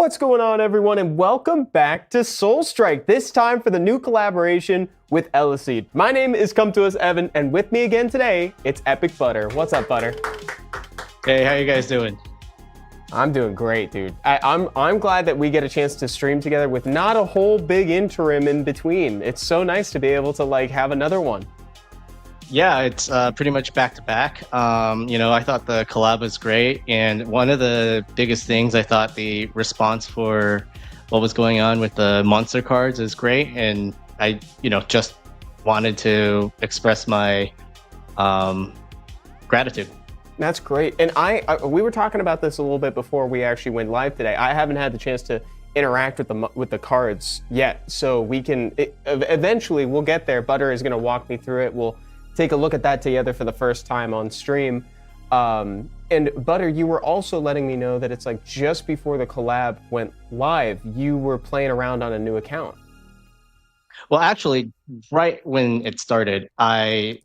What's going on, everyone, and welcome back to Soul Strike, this time for the new collaboration with Eleceed. My name is Evan, and with me again today, it's Epicbutter. What's up, Butter? Hey, how you guys doing? I'm doing great, dude. I'm glad that we get a chance to stream together with not a whole big interim in between. It's so nice to be able to have another one. Yeah, it's pretty much back to back. I thought the collab was great, and one of the biggest things I thought the response for what was going on with the monster cards is great, and I, just wanted to express my gratitude. That's great, and we were talking about this a little bit before we actually went live today. I haven't had the chance to interact with the cards yet, so we can eventually we'll get there. Butter is going to walk me through it. We'll take a look at that together for the first time on stream. And Butter, you were also letting me know that it's like just before the collab went live, you were playing around on a new account. Well, actually, right when it started, I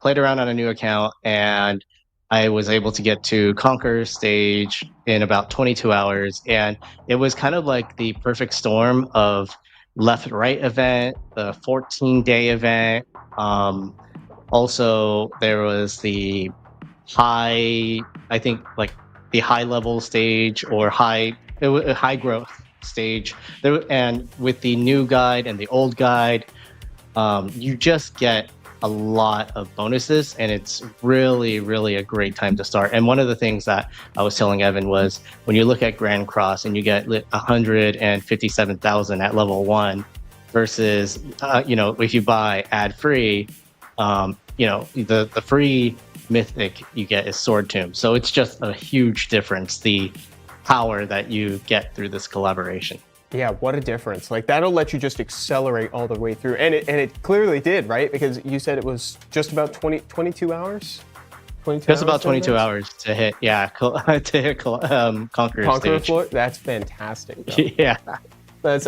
played around on a new account, and I was able to get to Conquer stage in about 22 hours. And it was kind of like the perfect storm of left-right event, the 14-day event. Also, there was the high, I think, like the high level stage or high growth stage. And with the new guide and the old guide, you just get a lot of bonuses, and it's really, really a great time to start. And one of the things that I was telling Evan was when you look at Grand Cross and you get 157,000 at level 1 versus, if you buy ad-free, the free mythic you get is Sword Tomb. So it's just a huge difference, the power that you get through this collaboration. Yeah, what a difference. Like, that'll let you just accelerate all the way through. And it clearly did, right? Because you said it was just about 22 hours? 22 just about 22 hours to hit, Conqueror stage. Floor? That's fantastic. Yeah. That's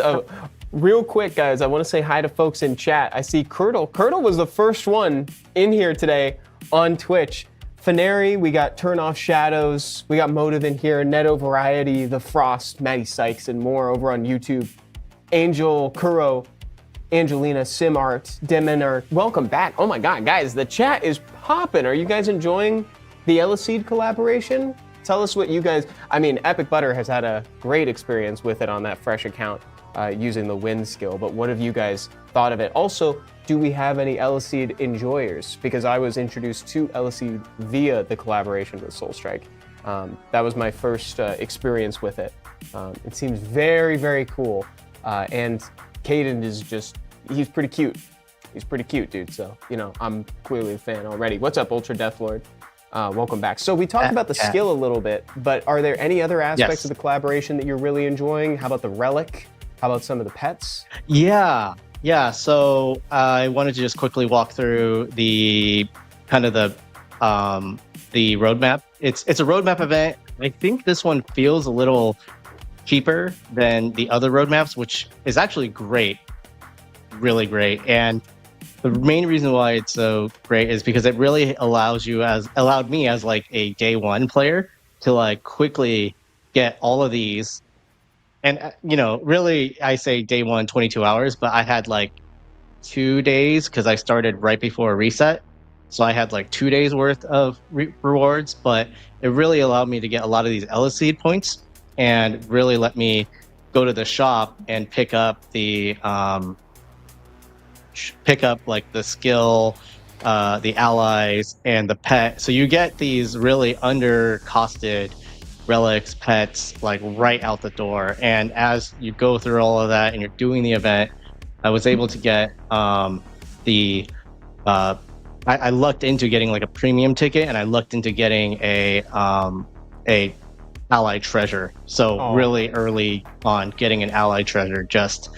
real quick, guys, I want to say hi to folks in chat. I see Curdle. Curdle was the first one in here today on Twitch. Faneri, we got Turn Off Shadows, we got Motive in here, Neto Variety, The Frost, Maddie Sykes, and more over on YouTube. Angel, Kuro, Angelina, Simart, Demenar, welcome back. Oh my God, guys, the chat is popping. Are you guys enjoying the Eleceed collaboration? Tell us what you guys, Epicbutter has had a great experience with it on that fresh account using the win skill, but what have you guys thought of it? Also, do we have any Eleceed enjoyers? Because I was introduced to Eleceed via the collaboration with Soul Strike. That was my first experience with it. It seems very, very cool. And Caden is he's pretty cute. He's pretty cute, dude. So, I'm clearly a fan already. What's up, Ultra Deathlord? Welcome back. So we talked about the skill a little bit, but are there any other aspects of the collaboration that you're really enjoying? How about the relic? How about some of the pets? Yeah. So I wanted to just quickly walk through the roadmap. It's a roadmap event. I think this one feels a little cheaper than the other roadmaps, which is actually great, really great. And the main reason why it's so great is because it really allowed me as like a day one player to quickly get all of these. And, really, I say day one, 22 hours, but I had 2 days because I started right before a reset. So I had 2 days worth of rewards, but it really allowed me to get a lot of these Eleceed points and really let me go to the shop and pick up the skill, the allies, and the pet. So you get these really under-costed relics, pets, right out the door. And as you go through all of that and you're doing the event, I was able to get I lucked into getting a premium ticket, and I lucked into getting a ally treasure. So really early on, getting an ally treasure, just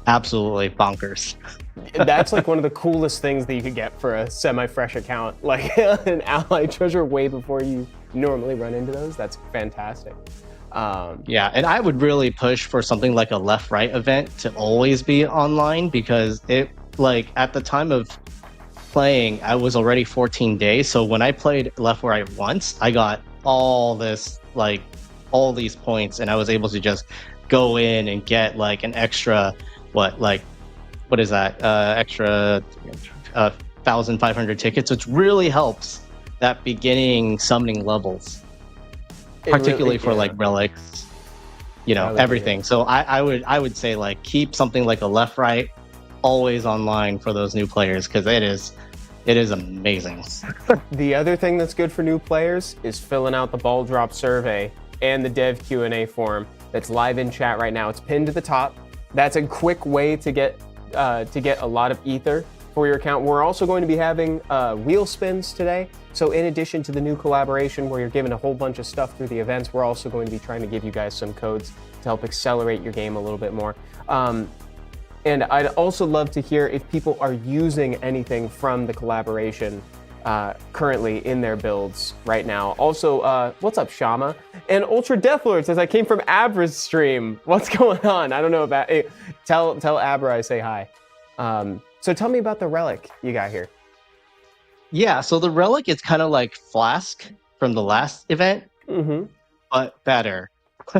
absolutely bonkers. That's one of the coolest things that you could get for a semi-fresh account, an ally treasure way before you normally run into those. That's fantastic. Yeah, and I would really push for something like a left-right event to always be online, because it at the time of playing, I was already 14 days. So when I played left-right once, I got all these points, and I was able to just go in and get like an extra what is that extra 1,500 tickets, which really helps that beginning summoning levels, particularly for like relics, everything. So I would say like keep something like a left right always online for those new players, because it is amazing. The other thing that's good for new players is filling out the ball drop survey and the dev Q&A form that's live in chat right now. It's pinned to the top. That's a quick way to get a lot of ether for your account. We're also going to be having wheel spins today. So in addition to the new collaboration where you're given a whole bunch of stuff through the events, we're also going to be trying to give you guys some codes to help accelerate your game a little bit more. And I'd also love to hear if people are using anything from the collaboration currently in their builds right now. Also, what's up, Shama? And Ultra Deathlord says, I came from Abra's stream. What's going on? I don't know about it. Tell Abra I say hi. So tell me about the relic you got here. Yeah, so the relic is kind of like Flask from the last event, but better.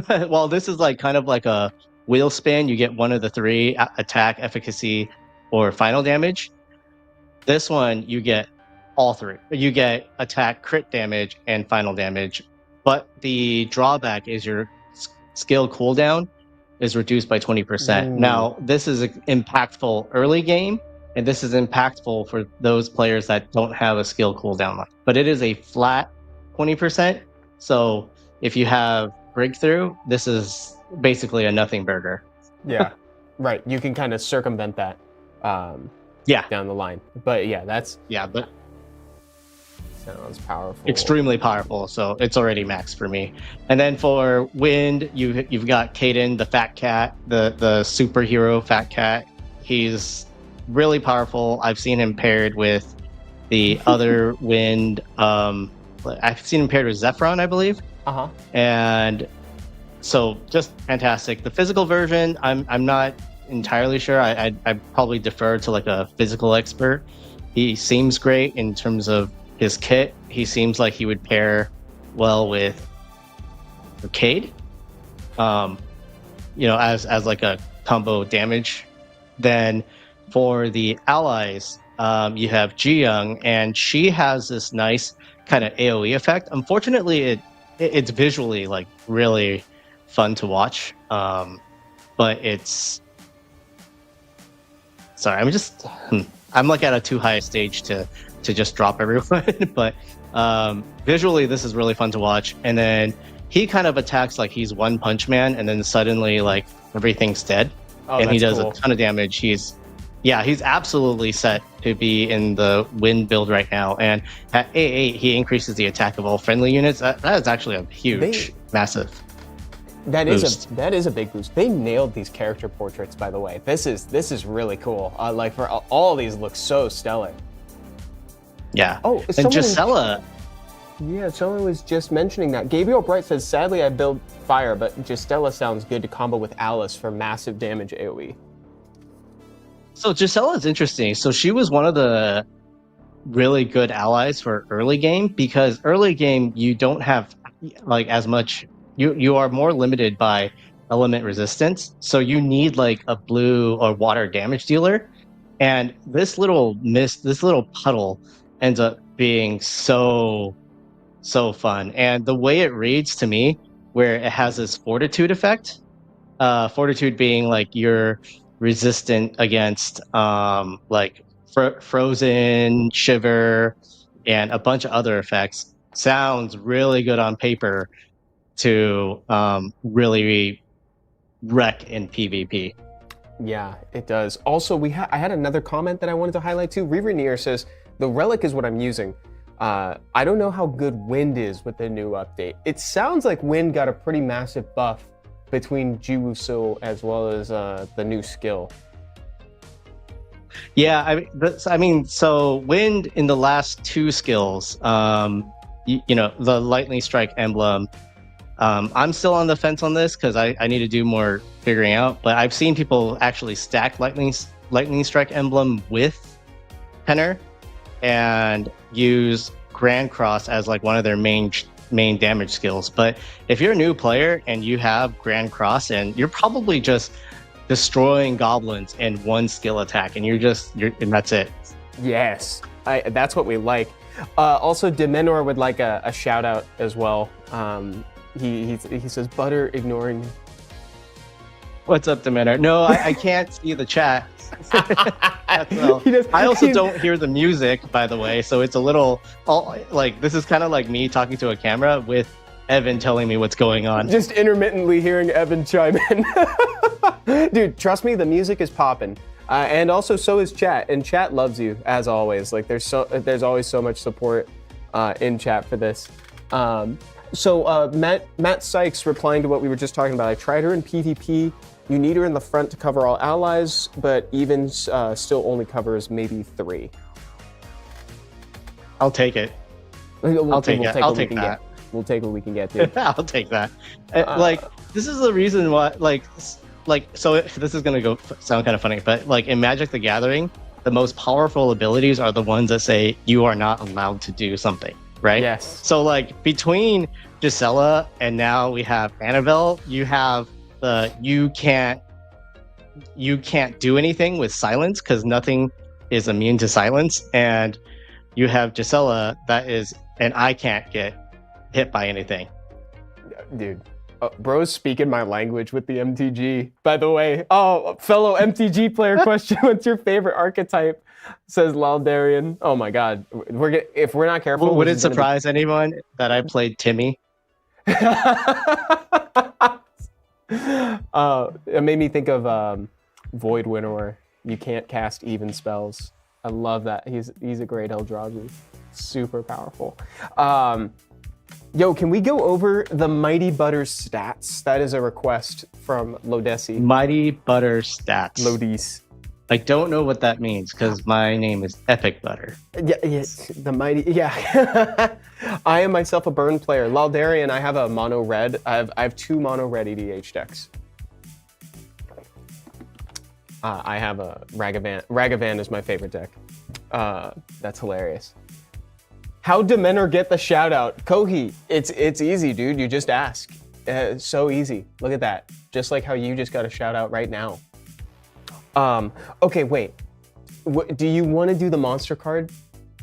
Well, this is like kind of like a wheel spin. You get one of the three: attack, efficacy, or final damage. This one, you get all three. You get attack, crit damage, and final damage. But the drawback is your skill cooldown is reduced by 20%. Now, this is impactful early game, and this is impactful for those players that don't have a skill cooldown. But it is a flat 20%. So if you have breakthrough, this is basically a nothing burger. Yeah, right. You can kind of circumvent that down the line. But yeah, but sounds powerful. Extremely powerful. So it's already max for me. And then for wind, you've got Caden, the fat cat, the superhero fat cat. He's really powerful. I've seen him paired with the other wind. I've seen him paired with Zephron, I believe. And so just fantastic. The physical version, I'm not entirely sure. I probably defer to like a physical expert. He seems great in terms of his kit. He seems like he would pair well with Arcade, as like a combo damage. Then for the allies, you have Ji-Young, and she has this nice kind of AoE effect. Unfortunately, it's visually like really fun to watch, but it's sorry, I'm like at a too high a stage to just drop everyone. But visually this is really fun to watch. And then he kind of attacks like he's One Punch Man, and then suddenly like everything's dead. And he does a ton of damage. He's absolutely set to be in the wind build right now. And at A8, he increases the attack of all friendly units. That is actually a huge, massive boost. That is a big boost. They nailed these character portraits, by the way. This is really cool. Like for all these look so stellar. Yeah. Oh, and Gisela. Yeah, someone was just mentioning that. Gabriel Bright says, sadly I build fire, but Gisela sounds good to combo with Alice for massive damage AoE. So Gisela is interesting. So she was one of the really good allies for early game, because early game you don't have like as much. You are more limited by element resistance. So you need like a blue or water damage dealer, and this little puddle ends up being so fun. And the way it reads to me, where it has this fortitude effect, fortitude being like you're resistant against like frozen, shiver, and a bunch of other effects, sounds really good on paper to really wreck in PvP. Yeah, it does. Also, I had another comment that I wanted to highlight too. Revernier says, the relic is what I'm using. I don't know how good wind is with the new update. It sounds like wind got a pretty massive buff between Jiwusu as well as the new skill. Yeah, so wind in the last two skills, the lightning strike emblem. I'm still on the fence on this because I need to do more figuring out. But I've seen people actually stack lightning strike emblem with Tenor and use Grand Cross as like one of their main main damage skills. But if you're a new player and you have Grand Cross, and you're probably just destroying goblins in one skill attack, and and that's it. Yes, that's what we like. Also, Demenor would like a shout out as well. He says butter ignoring. What's up, Demenor? No, I can't see the chat. Well. I also don't hear the music, by the way, so it's a little like this is kind of like me talking to a camera with Evan telling me what's going on. Just intermittently hearing Evan chime in. Dude, trust me, the music is popping. And also, so is chat, and chat loves you as always. Like, there's always so much support in chat for this. Matt Sykes replying to what we were just talking about. I tried her in PvP. You need her in the front to cover all allies, but even still only covers maybe 3. I'll take it. I'll take that. We'll take what we can get, dude. I'll take that. Like, this is the reason why, so this is gonna sound kind of funny, but like in Magic the Gathering, the most powerful abilities are the ones that say you are not allowed to do something, right? Yes. So like between Gisela and now we have Annabelle, you have the you can't do anything with silence because nothing is immune to silence, and you have Gisela that is, and I can't get hit by anything. Dude. Bro's speaking my language with the MTG, by the way. Oh, fellow MTG player question, what's your favorite archetype? Says Laldarian. Oh my God. If we're not careful. Would it surprise anyone that I played Timmy? It made me think of Void Winnower. You can't cast even spells. I love that. He's a great Eldrazi. Super powerful. Yo, can we go over the Mighty Butter stats? That is a request from Lodesi. Mighty Butter stats. Lodis. I don't know what that means because my name is Epicbutter. Yeah, the Mighty. Yeah. I am myself a burn player. Laldarian, I have a mono red. I have 2 mono red EDH decks. I have a Ragavan. Ragavan is my favorite deck. That's hilarious. How Demenor get the shout out? Kohi, it's easy, dude. You just ask. It's so easy. Look at that. Just like how you just got a shout out right now. Okay, wait. Do you want to do the monster card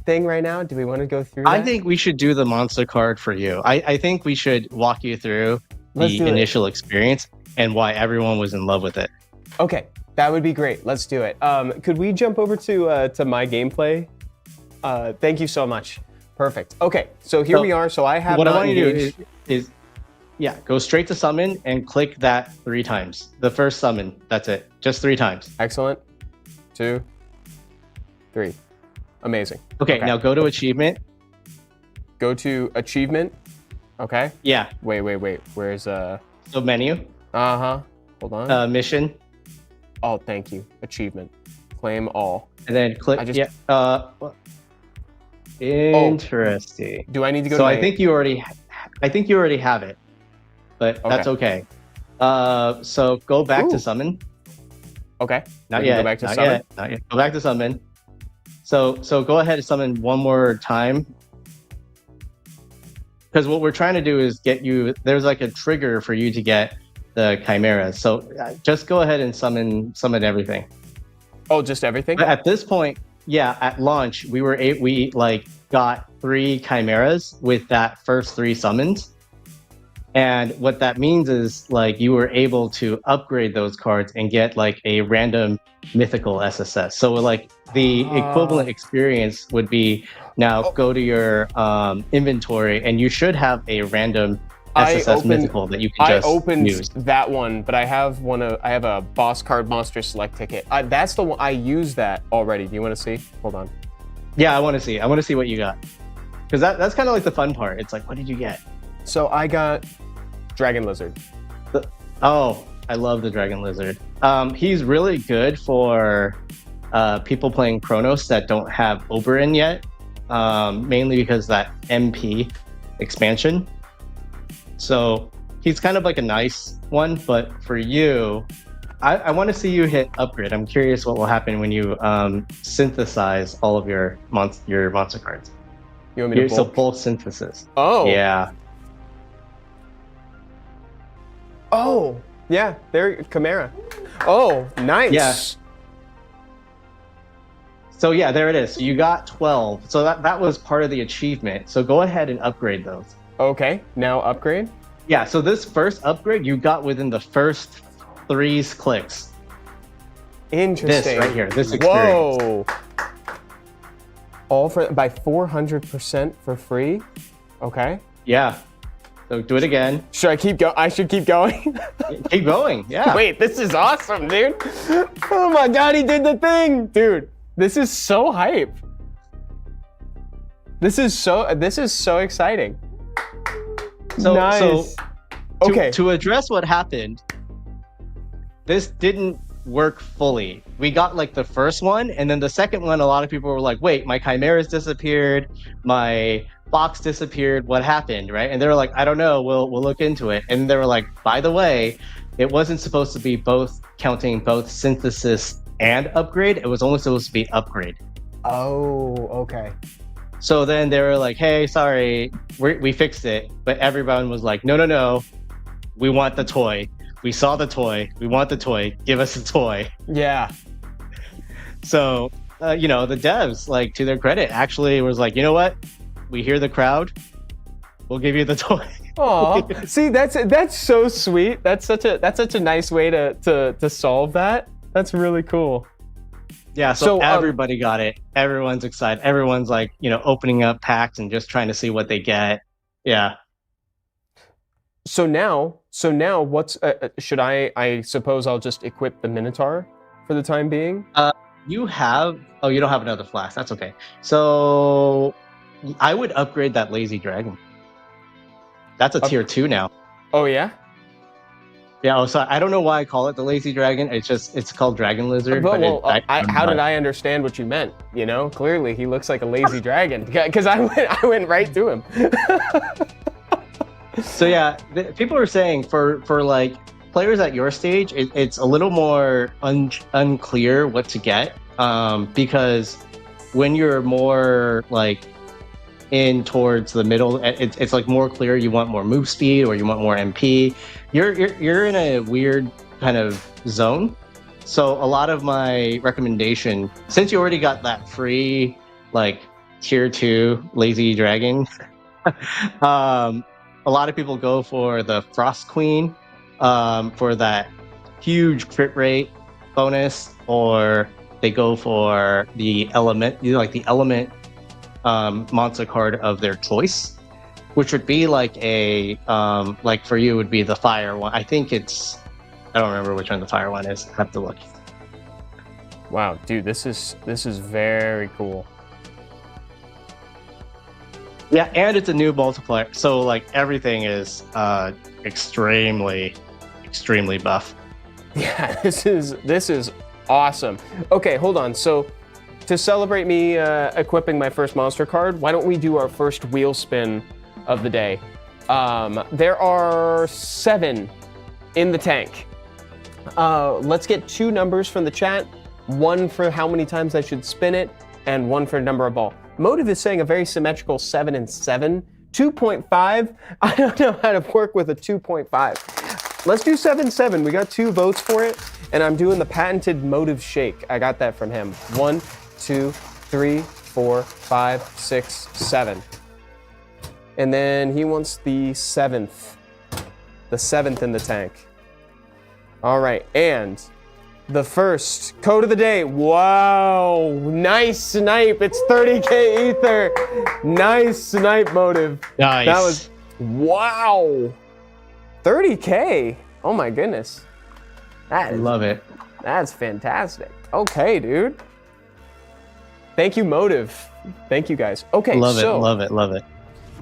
thing right now? Do we want to go through that? I think we should do the monster card for you. I think we should walk you through the initial experience and why everyone was in love with it. Okay, that would be great. Let's do it. Could we jump over to my gameplay? Thank you so much. Perfect. Okay, so here we are. So I have what I want you to do is go straight to summon and click that 3 times. The first summon, that's it. Just 3 times. Excellent. 2, 3. Amazing. Okay, now go to achievement. Go to achievement. Okay. Yeah. Wait. Where's So menu. Hold on. Mission. Oh, thank you. Achievement. Claim all. And then click. Interesting. Do I need to go? So I think you already have it, but that's okay. So go back to summon. Okay. Not yet. Go back to summon. Not yet. Go back to summon. So go ahead and summon one more time. Because what we're trying to do is get you. There's like a trigger for you to get the chimeras. So just go ahead and summon everything. Oh, just everything. But at this point. Yeah, at launch, we got 3 chimeras with that first 3 summons. And what that means is like you were able to upgrade those cards and get like a random mythical SSS. So like the equivalent experience would be now go to your inventory and you should have a random SSS mythical that you can just use. I opened that one, but I have a boss card monster select ticket. That's the one I used that already. Do you want to see? Hold on. Yeah, I want to see. I want to see what you got. Because that's kind of like the fun part. It's like, what did you get? So I got Dragon Lizard. I love the Dragon Lizard. He's really good for people playing Chronos that don't have Oberyn yet, mainly because that MP expansion. So he's kind of like a nice one, but for you, I want to see you hit upgrade. I'm curious what will happen when you synthesize all of your monster cards. You want me to bulk synthesis. Oh. Yeah. Oh, yeah, there, Chimera. Oh, nice. Yeah. So yeah, there it is. You got 12. So that was part of the achievement. So go ahead and upgrade those. Okay, now upgrade. Yeah, so this first upgrade you got within the first 3 clicks. Interesting. This right here, this experience. Whoa. All for by 400% for free. Okay. Yeah. So do it again. Should I keep going? I should keep going. Keep going. Yeah. Wait, this is awesome, dude. Oh my God, he did the thing, dude. This is so hype. This is so exciting. Nice. Okay. To address what happened, this didn't work fully. We got like the first one, and then the second one, a lot of people were like, wait, my chimeras disappeared, my box disappeared, what happened, right? And they were like, I don't know, we'll look into it. And they were like, by the way, it wasn't supposed to be counting both synthesis and upgrade, it was only supposed to be upgrade. Oh, okay. So then they were like, hey, sorry, we fixed it. But everyone was like, no, we want the toy. We saw the toy. We want the toy. Give us the toy. Yeah. So, the devs, like, to their credit, actually was like, you know what? We hear the crowd. We'll give you the toy. Aw, see, that's so sweet. That's such a nice way to solve that. That's really cool. Yeah, so everybody got it. Everyone's excited. Everyone's like, opening up packs and just trying to see what they get. Yeah. So now what's should I suppose I'll just equip the Minotaur for the time being? You don't have another flask. That's okay. So I would upgrade that lazy dragon. That's a tier 2 now. Oh yeah? Yeah, so I don't know why I call it the lazy dragon. It's called dragon lizard. How did I understand what you meant? Clearly he looks like a lazy dragon because I went right to him. So yeah, people are saying for like players at your stage, it's a little more unclear what to get because when you're more like in towards the middle, it's like more clear. You want more move speed or you want more MP. You're in a weird kind of zone. So a lot of my recommendation, since you already got that free like tier 2 lazy dragon, a lot of people go for the Frost Queen for that huge crit rate bonus, or they go for the element, the element monster card of their choice, which would be like a like for you would be the fire one. I think I don't remember which one the fire one is. I have to look. Wow, dude, this is very cool. Yeah, and it's a new multiplayer, so like everything is extremely buff. Yeah, this is awesome. Okay, hold on. So to celebrate me equipping my first monster card, why don't we do our first wheel spin of the day? There are 7 in the tank. Let's get 2 numbers from the chat. 1 for how many times I should spin it, and 1 for number of ball. Motive is saying a very symmetrical 7 and 7. 2.5, I don't know how to work with a 2.5. Let's do 7-7. We got 2 votes for it, and I'm doing the patented Motive shake. I got that from him. 1, 2, 3, 4, 5, 6, 7. And then he wants the 7th. The 7th in the tank. All right, and the first code of the day. Wow, nice snipe. It's 30K ether. Nice snipe, Motive. Nice. That was, wow. 30K. Oh my goodness. Love it. That's fantastic. Okay, dude. Thank you, Motive. Thank you guys. Okay, love it.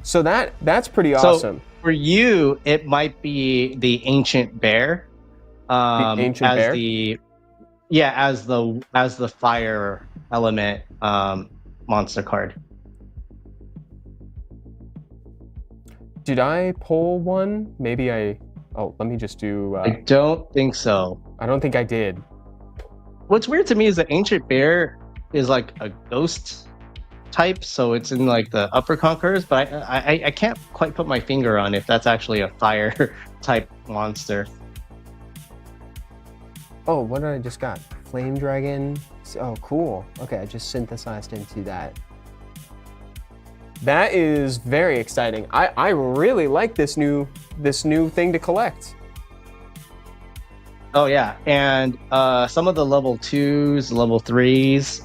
So that's pretty awesome. So for you, it might be the Ancient Bear. The Ancient Bear? As the fire element monster card. Did I pull one? Maybe let me just do... I don't think so. I don't think I did. What's weird to me is the Ancient Bear is like a ghost type, so it's in like the Upper Conquerors, but I can't quite put my finger on if that's actually a fire type monster. Oh, what did I just got? Flame Dragon. Oh, cool. Okay, I just synthesized into that. That is very exciting. I really like this new thing to collect. Oh yeah, and some of the level 2s, level 3s,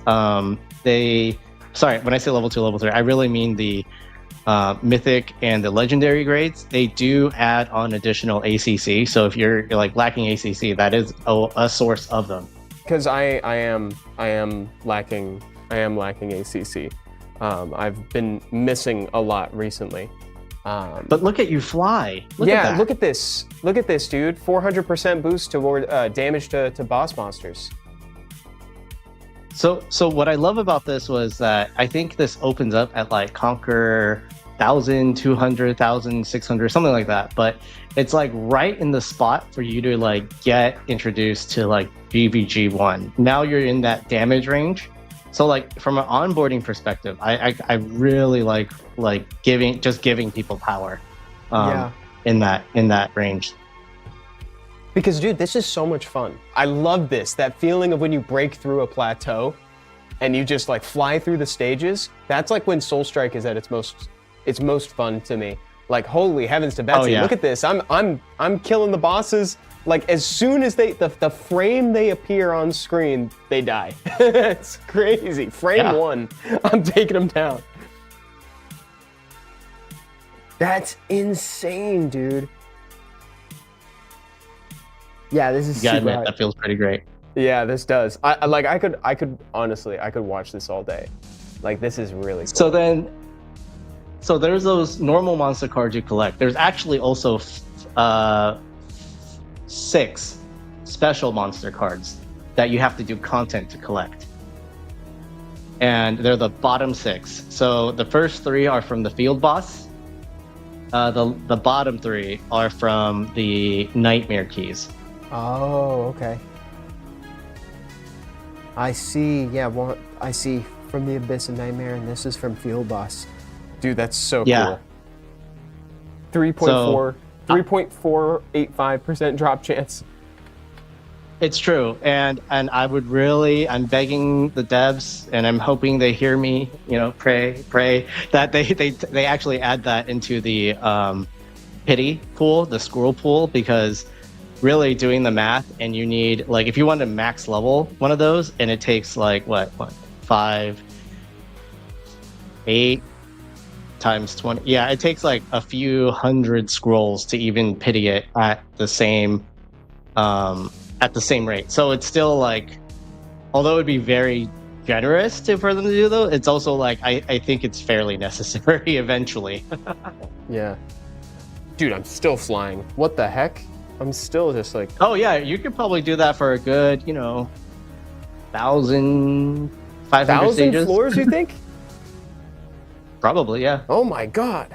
sorry, when I say level 2, level 3, I really mean the mythic and the legendary grades. They do add on additional ACC. So if you're like lacking ACC, that is a source of them. Because I am lacking ACC. I've been missing a lot recently. But look at you fly. Look at look at this. Look at this, dude. 400% boost toward damage to boss monsters. So what I love about this was that I think this opens up at like Conquer 1,000, 200, 1,600, something like that. But it's like right in the spot for you to like get introduced to like GVG1. Now you're in that damage range. So like from an onboarding perspective, I really like giving people power in that range. Because dude, this is so much fun. I love this. That feeling of when you break through a plateau and you just like fly through the stages. That's like when Soul Strike is at its most fun to me. Like holy heavens to Betsy, look at this. I'm killing the bosses. Like as soon as the frame they appear on screen, they die. It's crazy. Frame 1, I'm taking them down. That's insane, dude. Yeah, this is super hard. That feels pretty great. Yeah, this does. I could honestly watch this all day. Like this is really cool. So there's those normal monster cards you collect. There's actually also 6 special monster cards that you have to do content to collect. And they're the bottom 6. So the first 3 are from the field boss. The bottom 3 are from the nightmare keys. Oh, okay. I see. Yeah, well, I see from the Abyss and Nightmare, and this is from Field Boss. Dude, that's so cool. 3.485% drop chance. It's true, and I'm begging the devs, and I'm hoping they hear me. Pray that they actually add that into the pity pool, the squirrel pool, because really doing the math, and you need like if you want to max level one of those, and it takes like what 8 times 20. Yeah, it takes like a few hundred scrolls to even pity it at the same rate. So it's still like, although it'd be very generous for them to do though, it's also like I think it's fairly necessary eventually. Yeah. Dude, I'm still flying. What the heck? I'm still just like... Oh yeah, you could probably do that for a good, 1,500 stages. floors, you think? Probably, yeah. Oh my god.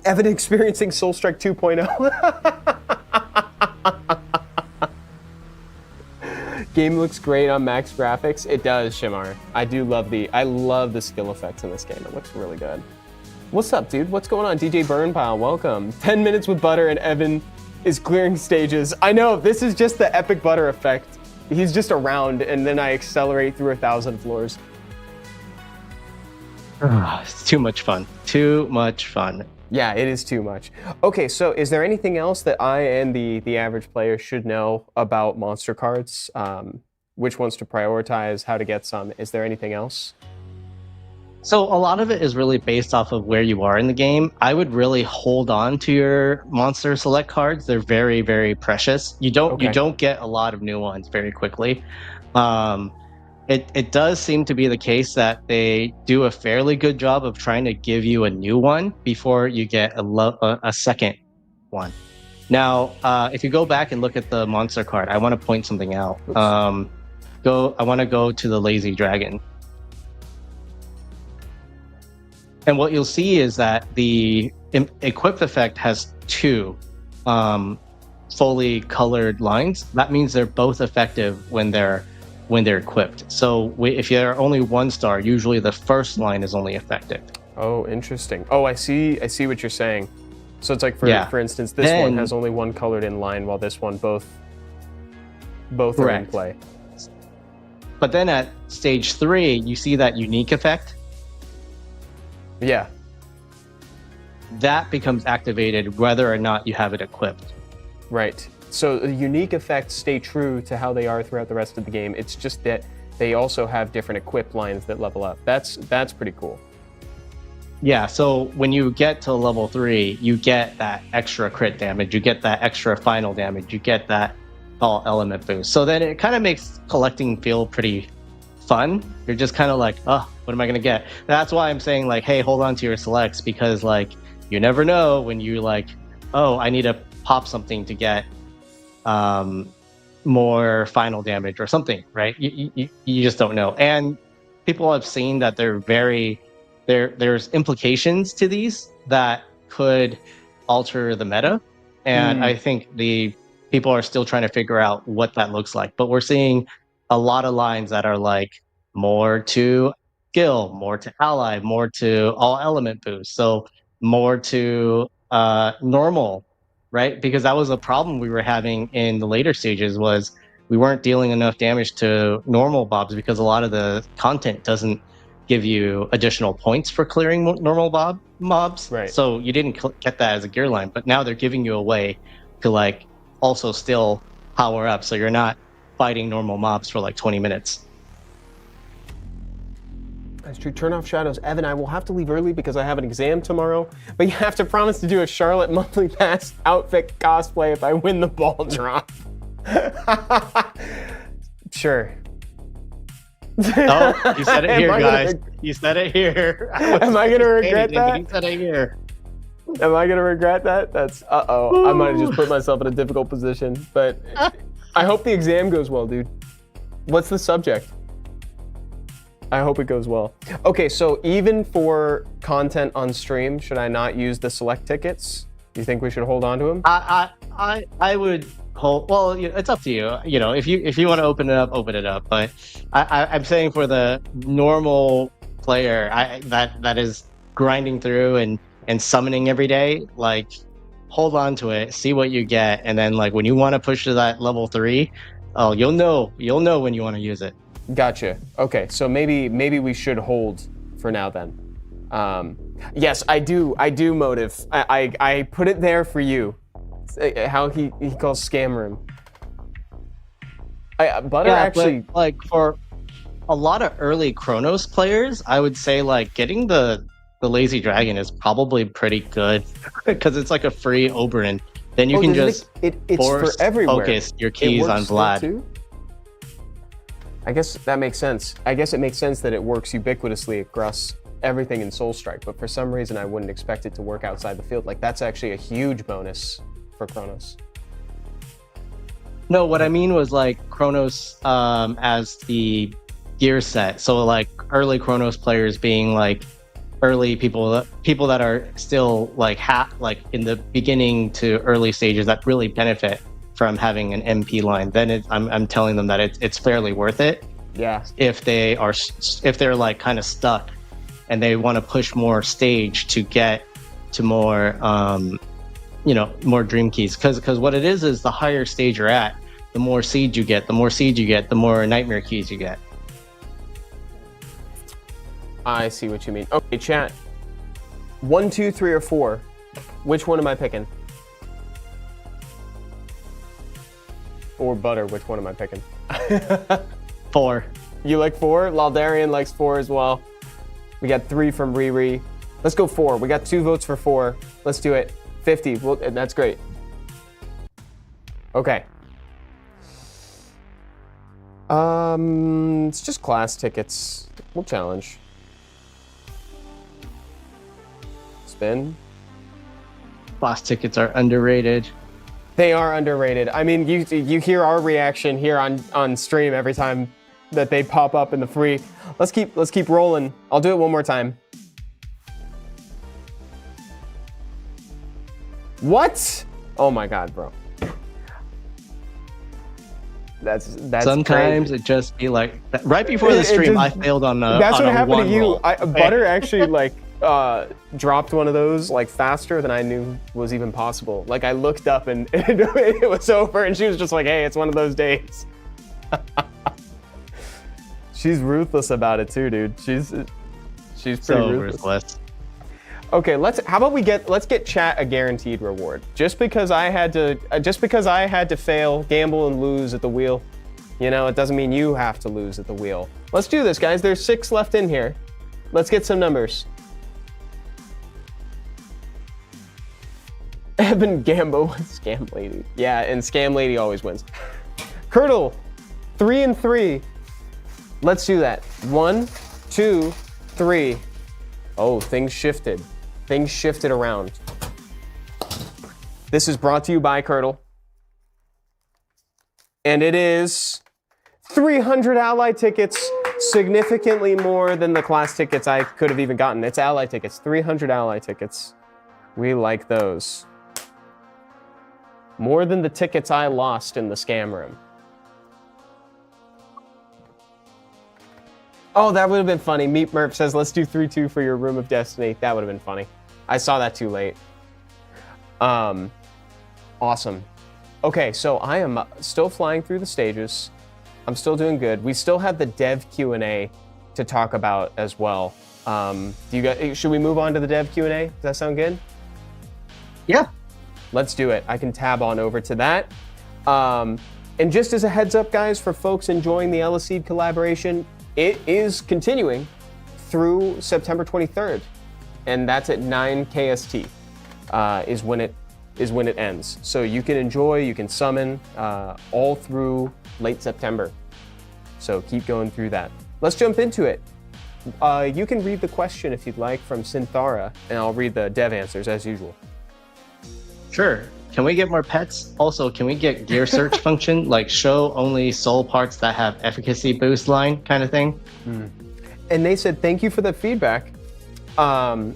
Evan experiencing Soul Strike 2.0. Game looks great on max graphics. It does, Shimar. I love the skill effects in this game. It looks really good. What's up, dude? What's going on? DJ Burnpile, welcome. 10 minutes with Butter and Evan is clearing stages. I know, this is just the Epicbutter effect. He's just around, and then I accelerate through 1,000 floors. It's too much fun. Too much fun. Yeah, it is too much. Okay, so is there anything else that I and the average player should know about monster cards? Which ones to prioritize, how to get some? Is there anything else? So a lot of it is really based off of where you are in the game. I would really hold on to your monster select cards. They're very, very precious. You don't get a lot of new ones very quickly. It does seem to be the case that they do a fairly good job of trying to give you a new one before you get a second one. Now, if you go back and look at the monster card, I want to point something out. I want to go to the Lazy Dragon. And what you'll see is that the equip effect has 2 fully colored lines. That means they're both effective when they're equipped. So if you're only 1 star, usually the first line is only effective. Oh, interesting. Oh, I see what you're saying. So it's like for instance, this one has only 1 colored in line, while this one both. both are in Correct. play. But then at stage 3, you see that unique effect. Yeah. That becomes activated whether or not you have it equipped. Right. So the unique effects stay true to how they are throughout the rest of the game. It's just that they also have different equip lines that level up. That's pretty cool. Yeah, so when you get to level 3, you get that extra crit damage, you get that extra final damage, you get that all element boost. So then it kind of makes collecting feel pretty fun. You're just kind of like, oh, what am I going to get? That's why I'm saying like, hey, hold on to your selects, because like you never know when you like, oh, I need to pop something to get more final damage or something, right? You just don't know. And people have seen that there's implications to these that could alter the meta. And I think the people are still trying to figure out what that looks like. But we're seeing a lot of lines that are like more to skill, more to ally, more to all element boost. So more to normal, right? Because that was a problem we were having in the later stages, was we weren't dealing enough damage to normal mobs because a lot of the content doesn't give you additional points for clearing normal mobs. Right. So you didn't get that as a gear line, but now they're giving you a way to like also still power up, so you're not fighting normal mobs for like 20 minutes. That's true. Turn off shadows. Evan, I will have to leave early because I have an exam tomorrow, but you have to promise to do a Charlotte monthly pass outfit cosplay if I win the ball drop. Sure. Oh, you said it here, guys. You said it here. Am I gonna regret that? You said it here. Am I gonna regret that? That's I might have just put myself in a difficult position. But I hope the exam goes well, dude. What's the subject? I hope it goes well. Okay, so even for content on stream, should I not use the select tickets? Do you think we should hold on to them? I would hold. Well, it's up to you. You know, if you want to open it up, open it up. But I'm saying for the normal player, that is grinding through and summoning every day, like hold on to it, see what you get, and then like when you want to push to that level 3, oh, you'll know when you want to use it. Gotcha. Okay, so maybe we should hold for now then. Yes, I do motive. I put it there for you. How he calls scam room. Butter actually, but, like for a lot of early Chronos players, I would say like getting the lazy dragon is probably pretty good because it's like a free Oberyn. Then you can just it's for everywhere. Focus your keys on Vlad. Too? I guess that makes sense. I guess it makes sense that it works ubiquitously across everything in Soulstrike, but for some reason I wouldn't expect it to work outside the field. Like that's actually a huge bonus for Chronos. No, what I mean was like Chronos as the gear set. So like early Chronos players being like early people that are still like like in the beginning to early stages that really benefit from having an MP line. Then I'm telling them that it's fairly worth it. Yeah. If they're like kind of stuck and they want to push more stage to get to more more dream keys, because what it is the higher stage you're at, the more siege you get, the more nightmare keys you get. I see what you mean. Okay, chat. 1, 2, 3, or 4. Which one am I picking? Or Butter, which one am I picking? 4. You like 4? Laldarian likes 4 as well. We got 3 from Riri. Let's go 4. We got 2 votes for 4. Let's do it. 50. Well, that's great. Okay. It's just class tickets. We'll challenge. Spin. Class tickets are underrated. They are underrated. I mean, you hear our reaction here on stream every time that they pop up in the free. Let's keep rolling. I'll do it one more time. What? Oh my God, bro. That's sometimes crazy. it just be like right before the stream. I failed on a That's on what a happened one to you. roll. Butter actually like dropped one of those like faster than I knew was even possible. Like I looked up and it was over, and she was just like, "Hey, it's one of those days." She's ruthless about it too, dude. She's pretty So ruthless. Okay, let's get chat a guaranteed reward. Just because I had to fail, gamble, and lose at the wheel, you know, it doesn't mean you have to lose at the wheel. Let's do this, guys. There's 6 left in here. Let's get some numbers. Evan Gambo with Scam Lady. Yeah, and Scam Lady always wins. Curdle, 3 and 3. Let's do that. 1, 2, 3. Oh, things shifted. Things shifted around. This is brought to you by Curdle. And it is 300 ally tickets, significantly more than the class tickets I could have even gotten. It's ally tickets, 300 ally tickets. We like those. More than the tickets I lost in the scam room. Oh, that would have been funny. Meat Murph says, let's do 3-2 for your Room of Destiny. That would have been funny. I saw that too late. Awesome. Okay, so I am still flying through the stages. I'm still doing good. We still have the dev Q&A to talk about as well. Should we move on to the dev Q&A? Does that sound good? Yeah. Let's do it. I can tab on over to that. And just as a heads up, guys, for folks enjoying the Eleceed collaboration, it is continuing through September 23rd, and that's at 9 KST is when it ends. So you can enjoy, you can summon all through late September. So keep going through that. Let's jump into it. You can read the question if you'd like from Synthara, and I'll read the dev answers as usual. Sure. Can we get more pets? Also, can we get gear search function, like show only soul parts that have efficacy boost line kind of thing? And they said, thank you for the feedback. And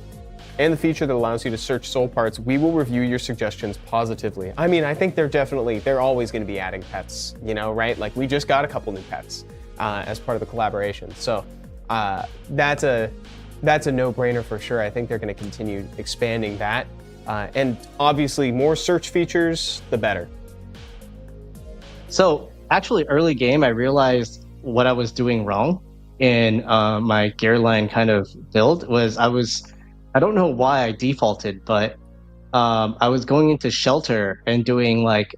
the feature that allows you to search soul parts. We will review your suggestions positively. I mean, I think they're always going to be adding pets, you know, right? Like we just got a couple new pets as part of the collaboration. So that's a no-brainer for sure. I think they're going to continue expanding that. And obviously, more search features, the better. So actually, early game, I realized what I was doing wrong in my gear line kind of build was I don't know why I defaulted, but I was going into shelter and doing like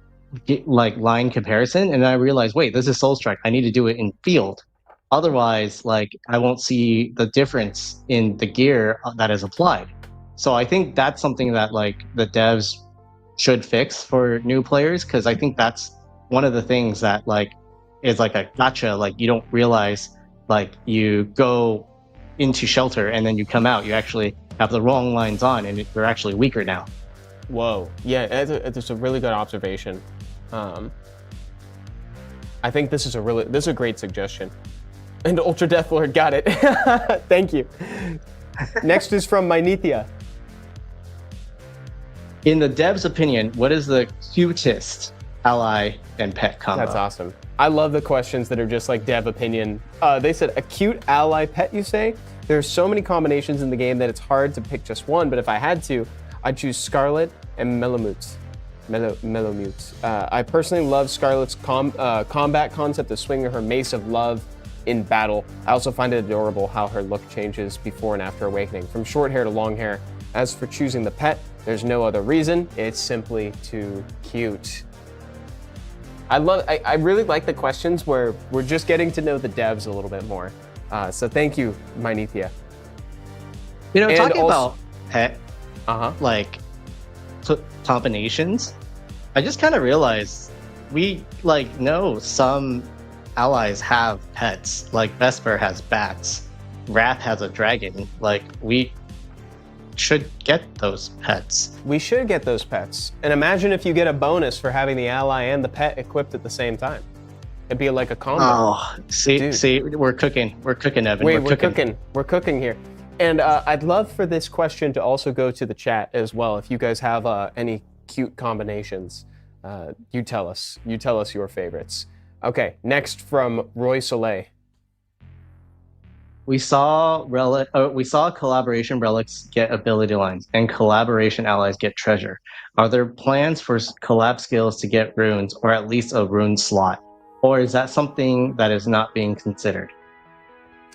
line comparison, and I realized, wait, this is Soul Strike. I need to do it in field. Otherwise, like I won't see the difference in the gear that is applied. So I think that's something that like the devs should fix for new players, because I think that's one of the things that like is like a gotcha. Like you don't realize like you go into shelter and then you come out, you actually have the wrong lines on and you're actually weaker now. Whoa, yeah, it's a really good observation. I think this is a great suggestion. And Ultra Death Lord got it. Thank you. Next is from Mynethia. In the dev's opinion, what is the cutest ally and pet combo? That's awesome. I love the questions that are just like dev opinion. They said a cute ally pet, you say? There's so many combinations in the game that it's hard to pick just one, but if I had to, I'd choose Scarlet and Mellowmute. I personally love Scarlet's combat concept of swinging her Mace of Love in battle. I also find it adorable how her look changes before and after awakening, from short hair to long hair. As for choosing the pet, there's no other reason. It's simply too cute. I really like the questions where we're just getting to know the devs a little bit more. So thank you, Mynethia. You know, and talking about pet, like combinations, I just kind of realized we like know some allies have pets. Like Vesper has bats, Wrath has a dragon. Like we should get those pets. We should get those pets. And imagine if you get a bonus for having the ally and the pet equipped at the same time. It'd be like a combo. Oh, see, we're cooking. We're cooking, Evan. We're cooking. We're cooking here. And I'd love for this question to also go to the chat as well. If you guys have any cute combinations, you tell us. You tell us your favorites. Okay, next from Roy Soleil. We saw collaboration relics get ability lines and collaboration allies get treasure. Are there plans for collab skills to get runes or at least a rune slot? Or is that something that is not being considered?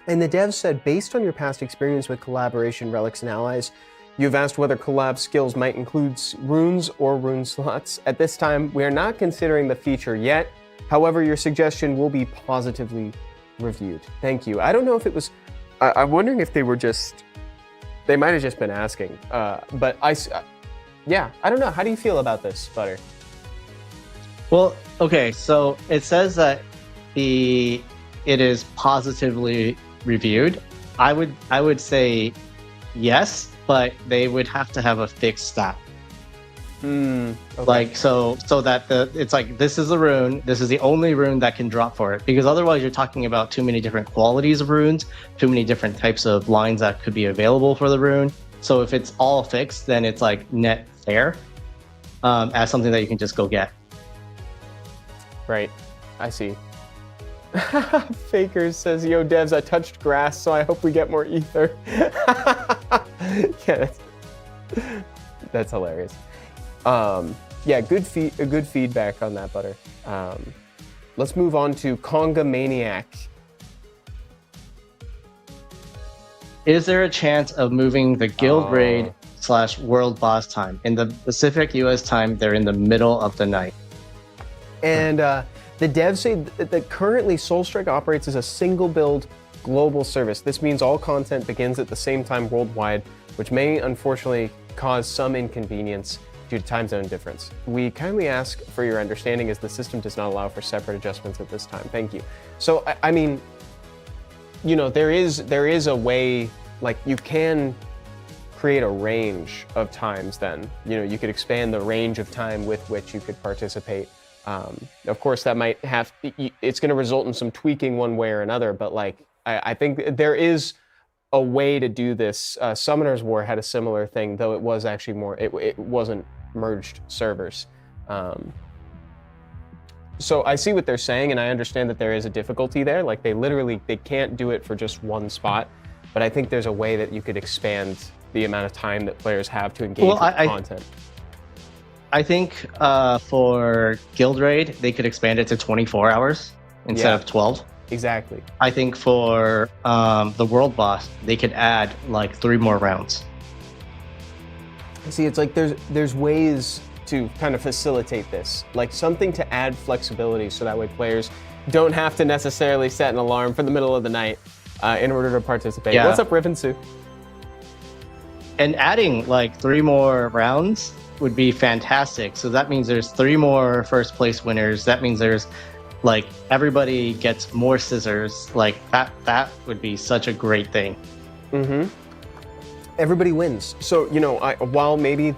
And the devs said, based on your past experience with collaboration relics and allies, you've asked whether collab skills might include runes or rune slots. At this time, we are not considering the feature yet. However, your suggestion will be positively reviewed. Thank you. I don't know if it was, I'm wondering if they were just, they might have just been asking. But yeah, I don't know. How do you feel about this, Butter? Well, okay, so it says that it is positively reviewed. I would say yes, but they would have to have a fixed stat. Okay. Like so that it's like, this is the rune, this is the only rune that can drop for it, because otherwise you're talking about too many different qualities of runes, too many different types of lines that could be available for the rune. So if it's all fixed, then it's like net fair as something that you can just go get. Right, I see. Fakers says, yo devs, I touched grass, so I hope we get more ether. Yeah, that's hilarious. Yeah, good feedback on that, Butter. Let's move on to Conga Maniac. Is there a chance of moving the guild raid / world boss time? In the Pacific US time, they're in the middle of the night. And the devs say that currently Soulstrike operates as a single build global service. This means all content begins at the same time worldwide, which may unfortunately cause some inconvenience due to time zone difference. We kindly ask for your understanding as the system does not allow for separate adjustments at this time. Thank you. So, I mean, you know, there is a way, like you can create a range of times then. You know, you could expand the range of time with which you could participate. Of course, that might have, it's going to result in some tweaking one way or another, but like, I think there is a way to do this. Summoner's War had a similar thing, though it was actually more, it wasn't merged servers. So I see what they're saying, and I understand that there is a difficulty there. Like they can't do it for just one spot, but I think there's a way that you could expand the amount of time that players have to engage with content. I think for Guild Raid, they could expand it to 24 hours instead of 12. Exactly. I think for the World Boss, they could add like 3 more rounds. See, it's like there's ways to kind of facilitate this, like something to add flexibility so that way players don't have to necessarily set an alarm for the middle of the night in order to participate. Yeah. What's up, Riven Sue? And adding like 3 more rounds would be fantastic. So that means there's 3 more first place winners. That means there's like everybody gets more scissors. Like that would be such a great thing. Mm-hmm. Everybody wins. So, you know, while maybe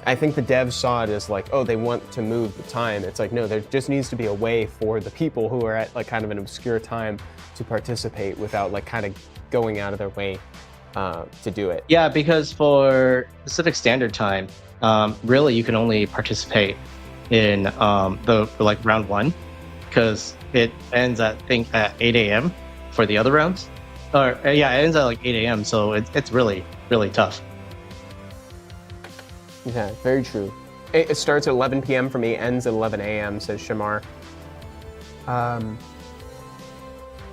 I think the devs saw it as like, oh, they want to move the time. It's like, no, there just needs to be a way for the people who are at like kind of an obscure time to participate without like kind of going out of their way to do it. Yeah, because for Pacific Standard Time, really you can only participate in the like round 1, because it ends at, I think, at 8 a.m. for the other rounds. Or yeah, it ends at like 8 a.m. So it's really, really tough. Yeah, very true. It starts at 11 p.m. for me, ends at 11 a.m., says Shamar.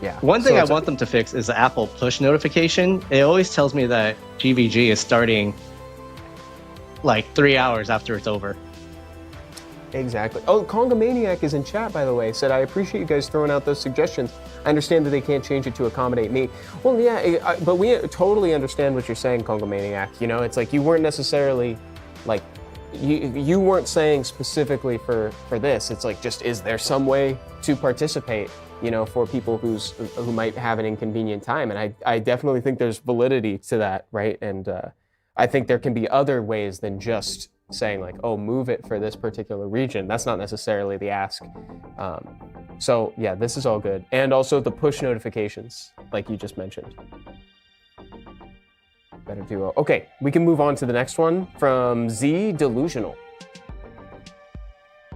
Yeah. One thing I want them to fix is the Apple push notification. It always tells me that GVG is starting like 3 hours after it's over. Exactly. Oh, Conga Maniac is in chat, by the way, said, I appreciate you guys throwing out those suggestions. I understand that they can't change it to accommodate me. Well, yeah, but we totally understand what you're saying, Conga Maniac. You know, it's like you weren't necessarily, like, you weren't saying specifically for this. It's like, just, is there some way to participate, you know, for people who might have an inconvenient time? And I definitely think there's validity to that, right? And I think there can be other ways than just saying like, oh, move it for this particular region. That's not necessarily the ask. So yeah, this is all good. And also the push notifications, like you just mentioned. Better duo. Okay, we can move on to the next one from Z Delusional.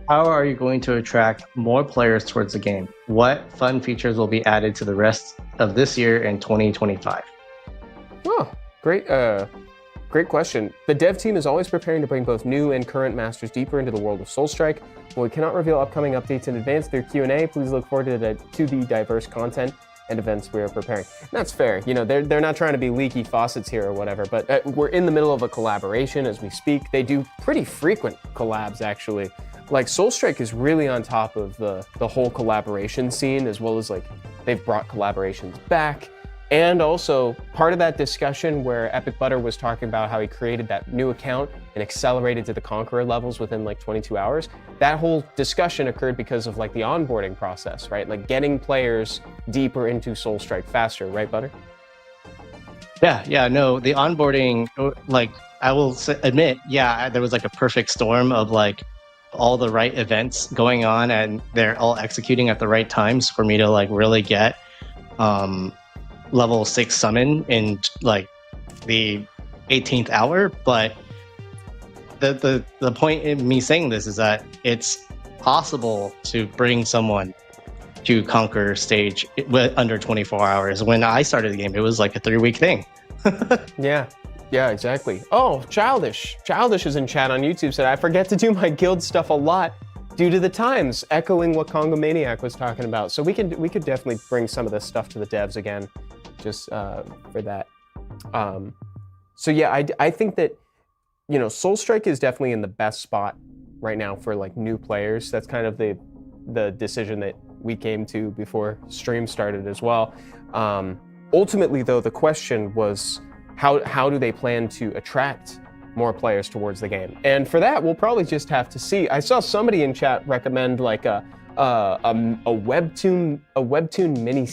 How are you going to attract more players towards the game? What fun features will be added to the rest of this year in 2025? Oh, great Great question. The dev team is always preparing to bring both new and current masters deeper into the world of Soulstrike. While we cannot reveal upcoming updates in advance through Q&A, please look forward to the diverse content and events we are preparing. And that's fair. You know, they're not trying to be leaky faucets here or whatever, but we're in the middle of a collaboration as we speak. They do pretty frequent collabs, actually. Like, Soulstrike is really on top of the whole collaboration scene, as well as, like, they've brought collaborations back. And also, part of that discussion where Epicbutter was talking about how he created that new account and accelerated to the Conqueror levels within like 22 hours, that whole discussion occurred because of like the onboarding process, right? Like getting players deeper into Soulstrike faster, right, Butter? Yeah, no, the onboarding, like, I will admit, yeah, there was like a perfect storm of like all the right events going on, and they're all executing at the right times for me to like really get level 6 summon in like the 18th hour. But the point in me saying this is that it's possible to bring someone to conquer stage under 24 hours. When I started the game, it was like a 3-week thing. Yeah, exactly. Oh, Childish is in chat on YouTube, said, I forget to do my guild stuff a lot due to the times, echoing what Congo Maniac was talking about. So we could definitely bring some of this stuff to the devs again, just for that. So yeah, I think that, you know, Soulstrike is definitely in the best spot right now for like new players. That's kind of the decision that we came to before stream started as well. Ultimately though, the question was, how do they plan to attract more players towards the game? And for that, we'll probably just have to see. I saw somebody in chat recommend like a webtoon mini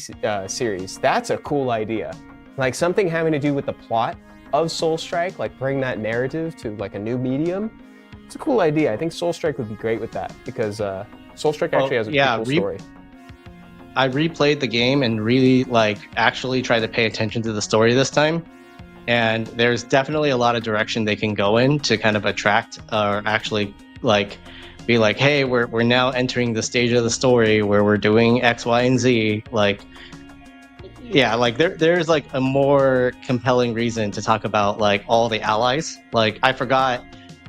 series. That's a cool idea. Like something having to do with the plot of Soulstrike, like bring that narrative to like a new medium. It's a cool idea. I think Soulstrike would be great with that because Soulstrike actually has a cool story. I replayed the game and really like actually tried to pay attention to the story this time. And there's definitely a lot of direction they can go in to kind of attract or actually like be like, hey, we're now entering the stage of the story where we're doing X, Y, and Z. Like, yeah, like there's like a more compelling reason to talk about like all the allies. Like I forgot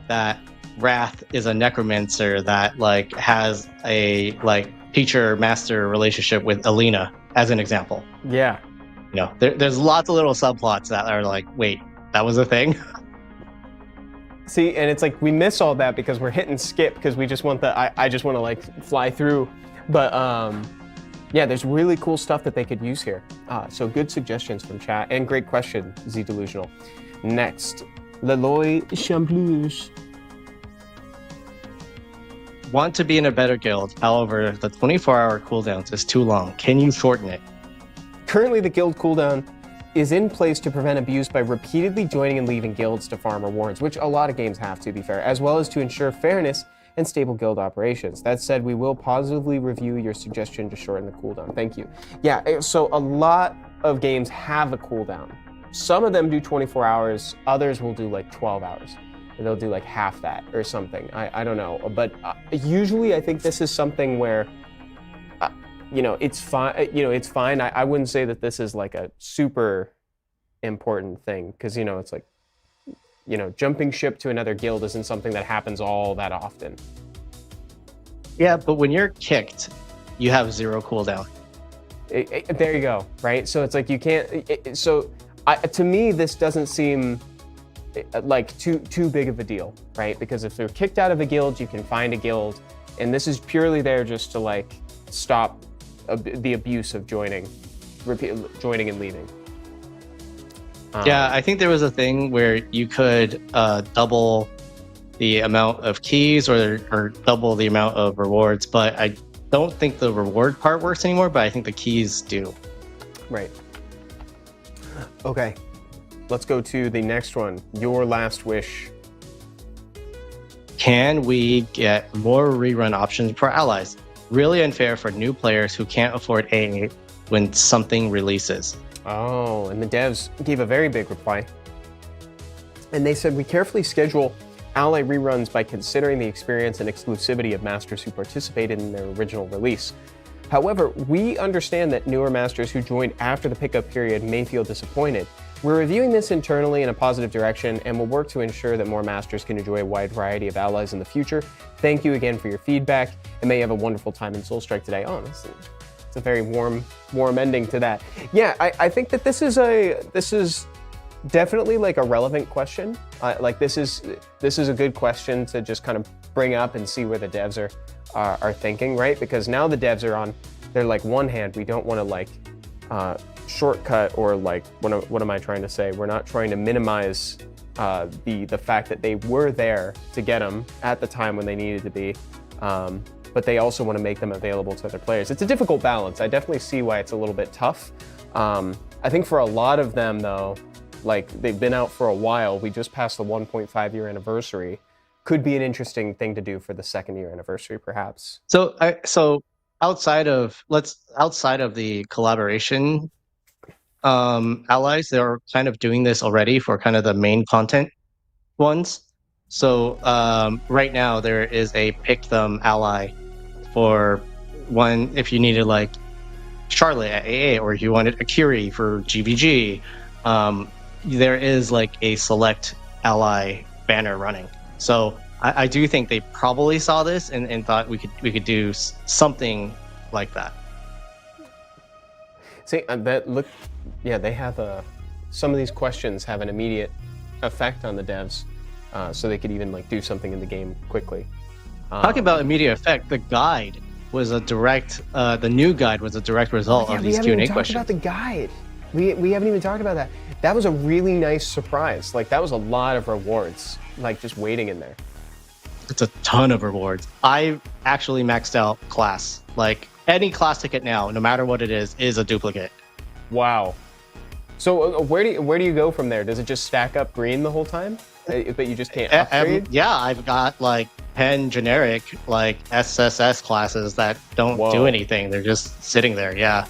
that Wrath is a necromancer that like has a like teacher master relationship with Alina as an example. Yeah. You know, there's lots of little subplots that are like, wait, that was a thing? See, and it's like we miss all that because we're hitting skip because we just want I just want to like fly through. But yeah, there's really cool stuff that they could use here. So good suggestions from chat and great question, Z Delusional. Next, Leloy Champlouge. Want to be in a better guild. However, the 24-hour cooldowns is too long. Can you shorten it? Currently, the guild cooldown is in place to prevent abuse by repeatedly joining and leaving guilds to farm rewards, which a lot of games have, to be fair, as well as to ensure fairness and stable guild operations. That said, we will positively review your suggestion to shorten the cooldown. Thank you. Yeah, so a lot of games have a cooldown. Some of them do 24 hours, others will do like 12 hours. And they'll do like half that or something. I don't know. But usually I think this is something where you know, it's fine. You know, it's fine. I wouldn't say that this is like a super important thing because, you know, it's like, you know, jumping ship to another guild isn't something that happens all that often. Yeah, but when you're kicked, you have 0 cooldown. There you go, right? So it's like you can't. To me, this doesn't seem like too big of a deal, right? Because if they're kicked out of a guild, you can find a guild, and this is purely there just to like stop the abuse of joining and leaving. Yeah, I think there was a thing where you could double the amount of keys or double the amount of rewards, but I don't think the reward part works anymore, but I think the keys do. Right. Okay, let's go to the next one. Your last wish. Can we get more rerun options for allies? Really unfair for new players who can't afford AA when something releases. Oh, and the devs gave a very big reply. And they said, we carefully schedule ally reruns by considering the experience and exclusivity of masters who participated in their original release. However, we understand that newer masters who joined after the pickup period may feel disappointed. We're reviewing this internally in a positive direction and will work to ensure that more masters can enjoy a wide variety of allies in the future. Thank you again for your feedback, and may you have a wonderful time in Soulstrike today. Oh, it's a very warm ending to that. Yeah, I think that this is definitely like a relevant question. Like this is a good question to just kind of bring up and see where the devs are thinking, right? Because now the devs are they're like, one hand, we don't want to like shortcut, or like what am I trying to say? We're not trying to minimize the fact that they were there to get them at the time when they needed to be, but they also want to make them available to other players. It's a difficult balance. I definitely see why it's a little bit tough. I think for a lot of them though, like they've been out for a while. We just passed the 1.5 year anniversary. Could be an interesting thing to do for the 2nd year anniversary, perhaps. So outside of the collaboration allies, they're kind of doing this already for kind of the main content ones. So right now there is a pick them ally for one if you needed like Charlotte at AA, or if you wanted Akiri for GVG. There is like a select ally banner running. So I do think they probably saw this and thought we could do something like that. See, they have some of these questions have an immediate effect on the devs, so they could even like do something in the game quickly. Talking about immediate effect, the guide was a direct, the new guide was a direct result of these Q&A questions. We haven't even talked about the guide. We haven't even talked about that. That was a really nice surprise. Like that was a lot of rewards, like just waiting in there. It's a ton of rewards. I actually maxed out class. Like any class ticket now, no matter what it is a duplicate. Wow. So where do you go from there? Does it just stack up green the whole time? But you just can't upgrade? Yeah, I've got like 10 generic like SSS classes that don't do anything. They're just sitting there. Yeah.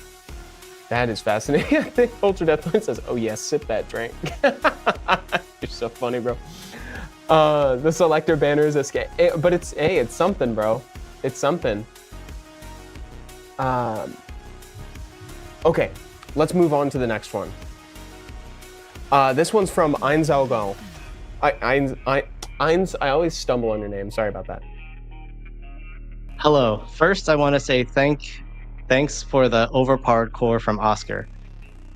That is fascinating. I think Ultra Deathline says, "Oh yes, sip that drink." You're so funny, bro. The selector banner is escape, but it's something, bro. It's something. Okay, let's move on to the next one. This one's from Einzalgo. I always stumble on your name. Sorry about that. Hello. First, I want to say thanks for the overpowered core from Oscar,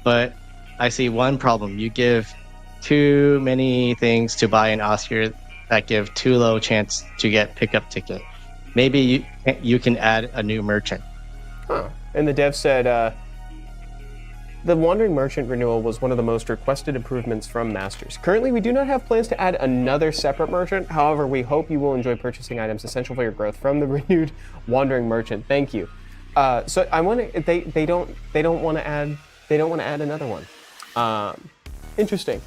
but I see one problem. You give too many things to buy an Oscar that give too low chance to get pickup ticket. Maybe you can add a new merchant. Huh. And the dev said, the Wandering Merchant renewal was one of the most requested improvements from Masters. Currently, we do not have plans to add another separate merchant. However, we hope you will enjoy purchasing items essential for your growth from the renewed Wandering Merchant. Thank you. So I want to. They don't want to add another one. Interesting.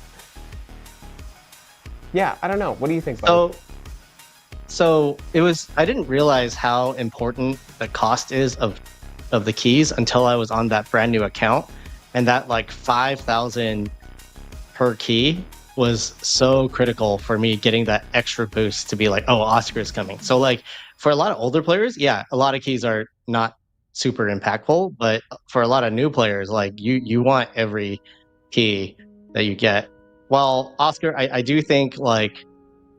Yeah, I don't know. What do you think, buddy? So it was. I didn't realize how important the cost is of the keys until I was on that brand new account, and that like 5,000 per key was so critical for me getting that extra boost to be like, oh, Oscar is coming. So like for a lot of older players, yeah, a lot of keys are not super impactful, but for a lot of new players, like you want every key that you get. While Oscar, I do think like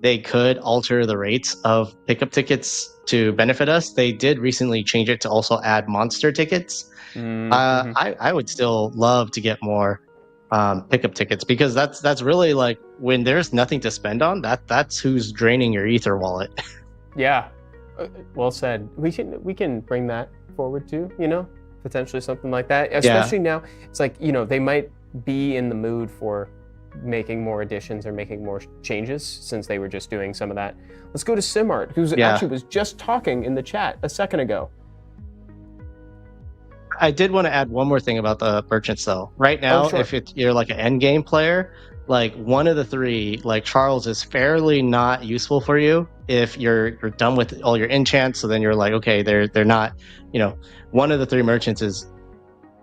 they could alter the rates of pickup tickets to benefit us. They did recently change it to also add monster tickets. I would still love to get more pickup tickets, because that's really like when there's nothing to spend on, that's who's draining your ether wallet. Yeah, well said. We can bring that forward too, potentially something like that, especially now. It's like, they might be in the mood for making more additions or making more changes, since they were just doing some of that. Let's go to Simart, who's actually was just talking in the chat a second ago. I did want to add one more thing about the merchants though. Right now, if you're like an end game player, like one of the three, like Charles, is fairly not useful for you if you're done with all your enchants. So then you're like, okay, they're not, one of the three merchants is,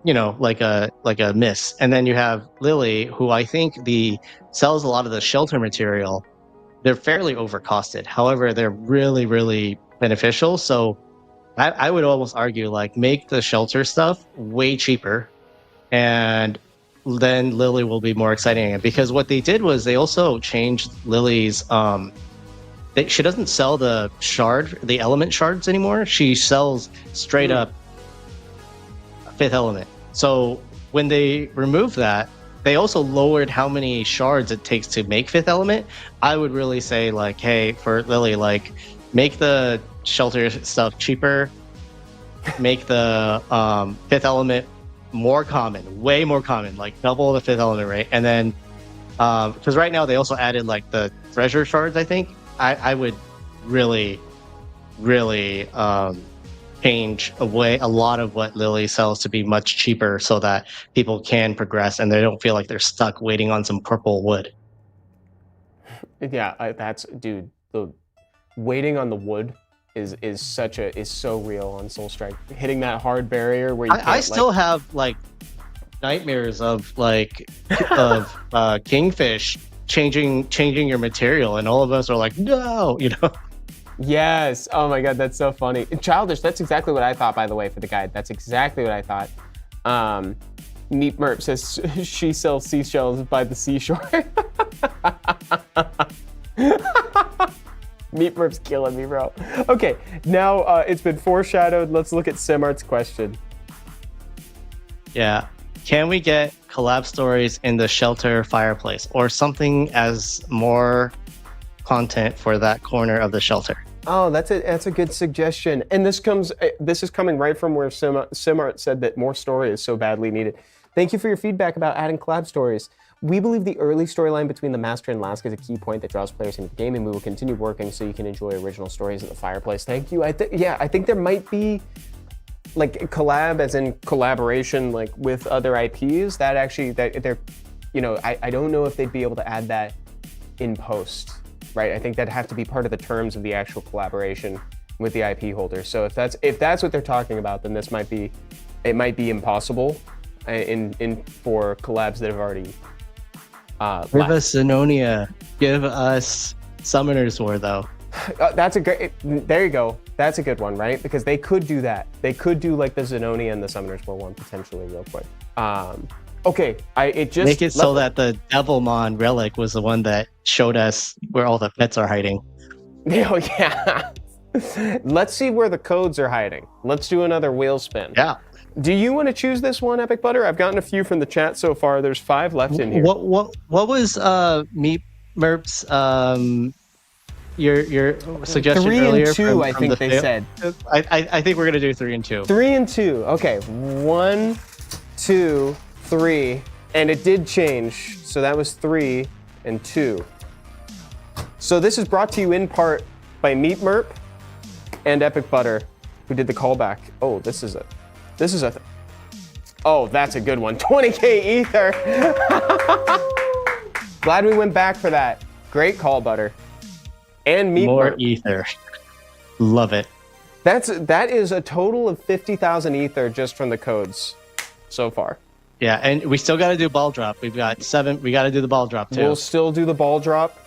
like a miss. And then you have Lily, who I think sells a lot of the shelter material. They're fairly overcosted. However, they're really, really beneficial. So I would almost argue like make the shelter stuff way cheaper, and then Lily will be more exciting again. Because what they did was they also changed Lily's she doesn't sell the element shards anymore. She sells straight up fifth element. So when they removed that, they also lowered how many shards it takes to make fifth element. I would really say like, hey, for Lily, like make the shelter stuff cheaper, make the fifth element more common, way more common, like double the fifth element rate. And then because right now they also added like the treasure shards, I think. I would really change away a lot of what Lily sells to be much cheaper so that people can progress and they don't feel like they're stuck waiting on some purple wood. Yeah, that's dude. The waiting on the wood is so real on Soul Strike. Hitting that hard barrier where you I still have like nightmares of like Kingfish changing your material, and all of us are like, no, you know. Yes. Oh my God, that's so funny. Childish. That's exactly what I thought. By the way, for the guide, that's exactly what I thought. Meat Merp says she sells seashells by the seashore. Meat Merp's killing me, bro. Okay, now it's been foreshadowed. Let's look at Simart's question. Yeah. Can we get collab stories in the shelter fireplace or something as more content for that corner of the shelter? Oh, that's a good suggestion. And this is coming right from where Simart said that more story is so badly needed. Thank you for your feedback about adding collab stories. We believe the early storyline between the Master and Lask is a key point that draws players into the game, and we will continue working so you can enjoy original stories in the fireplace. Thank you. I think there might be like collab as in collaboration like with other IPs that actually that they're, you know, I don't know if they'd be able to add that in post, right? I think that'd have to be part of the terms of the actual collaboration with the IP holder. So if that's what they're talking about, then it might be impossible in for collabs that have already give us Zenonia, give us Summoner's War though. That's a great, there you go. That's a good one, right? Because they could do that. They could do like the Zenonia and the Summoner's War one potentially real quick. Okay, make it so that the Devilmon relic was the one that showed us where all the pets are hiding. Oh yeah. Let's see where the codes are hiding. Let's do another wheel spin. Yeah. Do you want to choose this one, Epicbutter? I've gotten a few from the chat so far. There's 5 left in here. What was Meat Merp's your suggestion 3 earlier? and 2, I think they said. I think we're gonna do 3 and 2. 3 and 2. Okay, 1, 2, 3, and it did change. So that was 3 and 2. So this is brought to you in part by Meat Merp and Epicbutter, who did the callback. Oh, oh, that's a good one. 20K Ether. Glad we went back for that. Great call, Butter. And Meat More Merp. Ether. Love it. That is a total of 50,000 Ether just from the codes so far. Yeah, and we still got to do ball drop. We've got 7. We got to do the ball drop too. We'll still do the ball drop.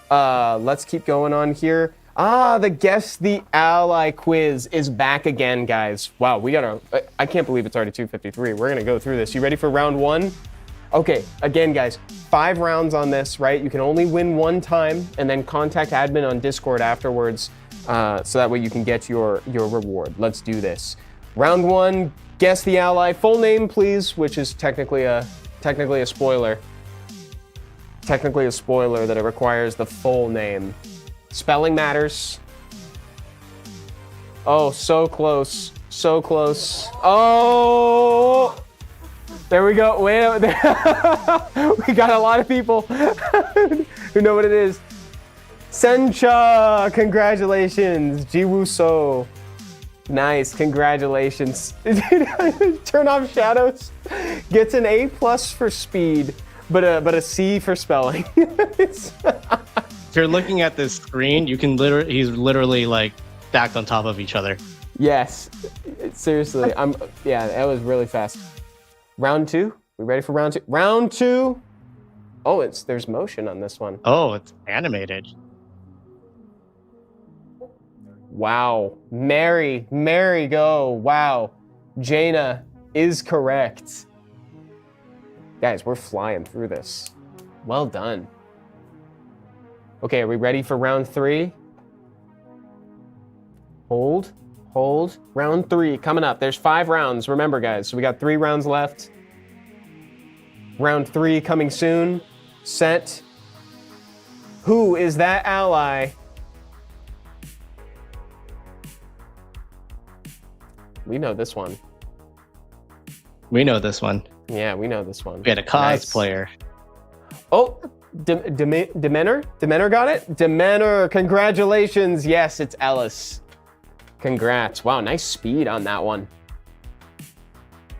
Let's keep going on here. The Guess the Ally quiz is back again, guys. Wow, I can't believe it's already 2:53. We're gonna go through this. You ready for round 1? Okay, again, guys, 5 rounds on this, right? You can only win 1 time, and then contact admin on Discord afterwards, so that way you can get your reward. Let's do this. Round 1, Guess the Ally. Full name, please, which is technically a spoiler. Technically a spoiler that it requires the full name. Spelling matters. Oh, so close. So close. Oh! There we go. Wait, we got a lot of people who know what it is. Sencha! Congratulations. Jiwoo-so. Nice. Congratulations. Turn off shadows. Gets an A+ for speed, but a C for spelling. If you're looking at this screen, you can he's literally like stacked on top of each other. Yes, seriously. Yeah, that was really fast. Round 2. We ready for round 2? Round 2. Oh, there's motion on this one. Oh, it's animated. Wow. Mary go. Wow. Jaina is correct. Guys, we're flying through this. Well done. Okay, are we ready for round 3? Hold. Round 3 coming up. There's 5 rounds. Remember, guys, so we got 3 rounds left. Round 3 coming soon. Set. Who is that ally? We know this one. We know this one. Yeah, we know this one. We had a cosplayer. Oh, Demeanor? Demeanor got it? Demeanor, congratulations. Yes, it's Ellis. Congrats. Wow, nice speed on that one.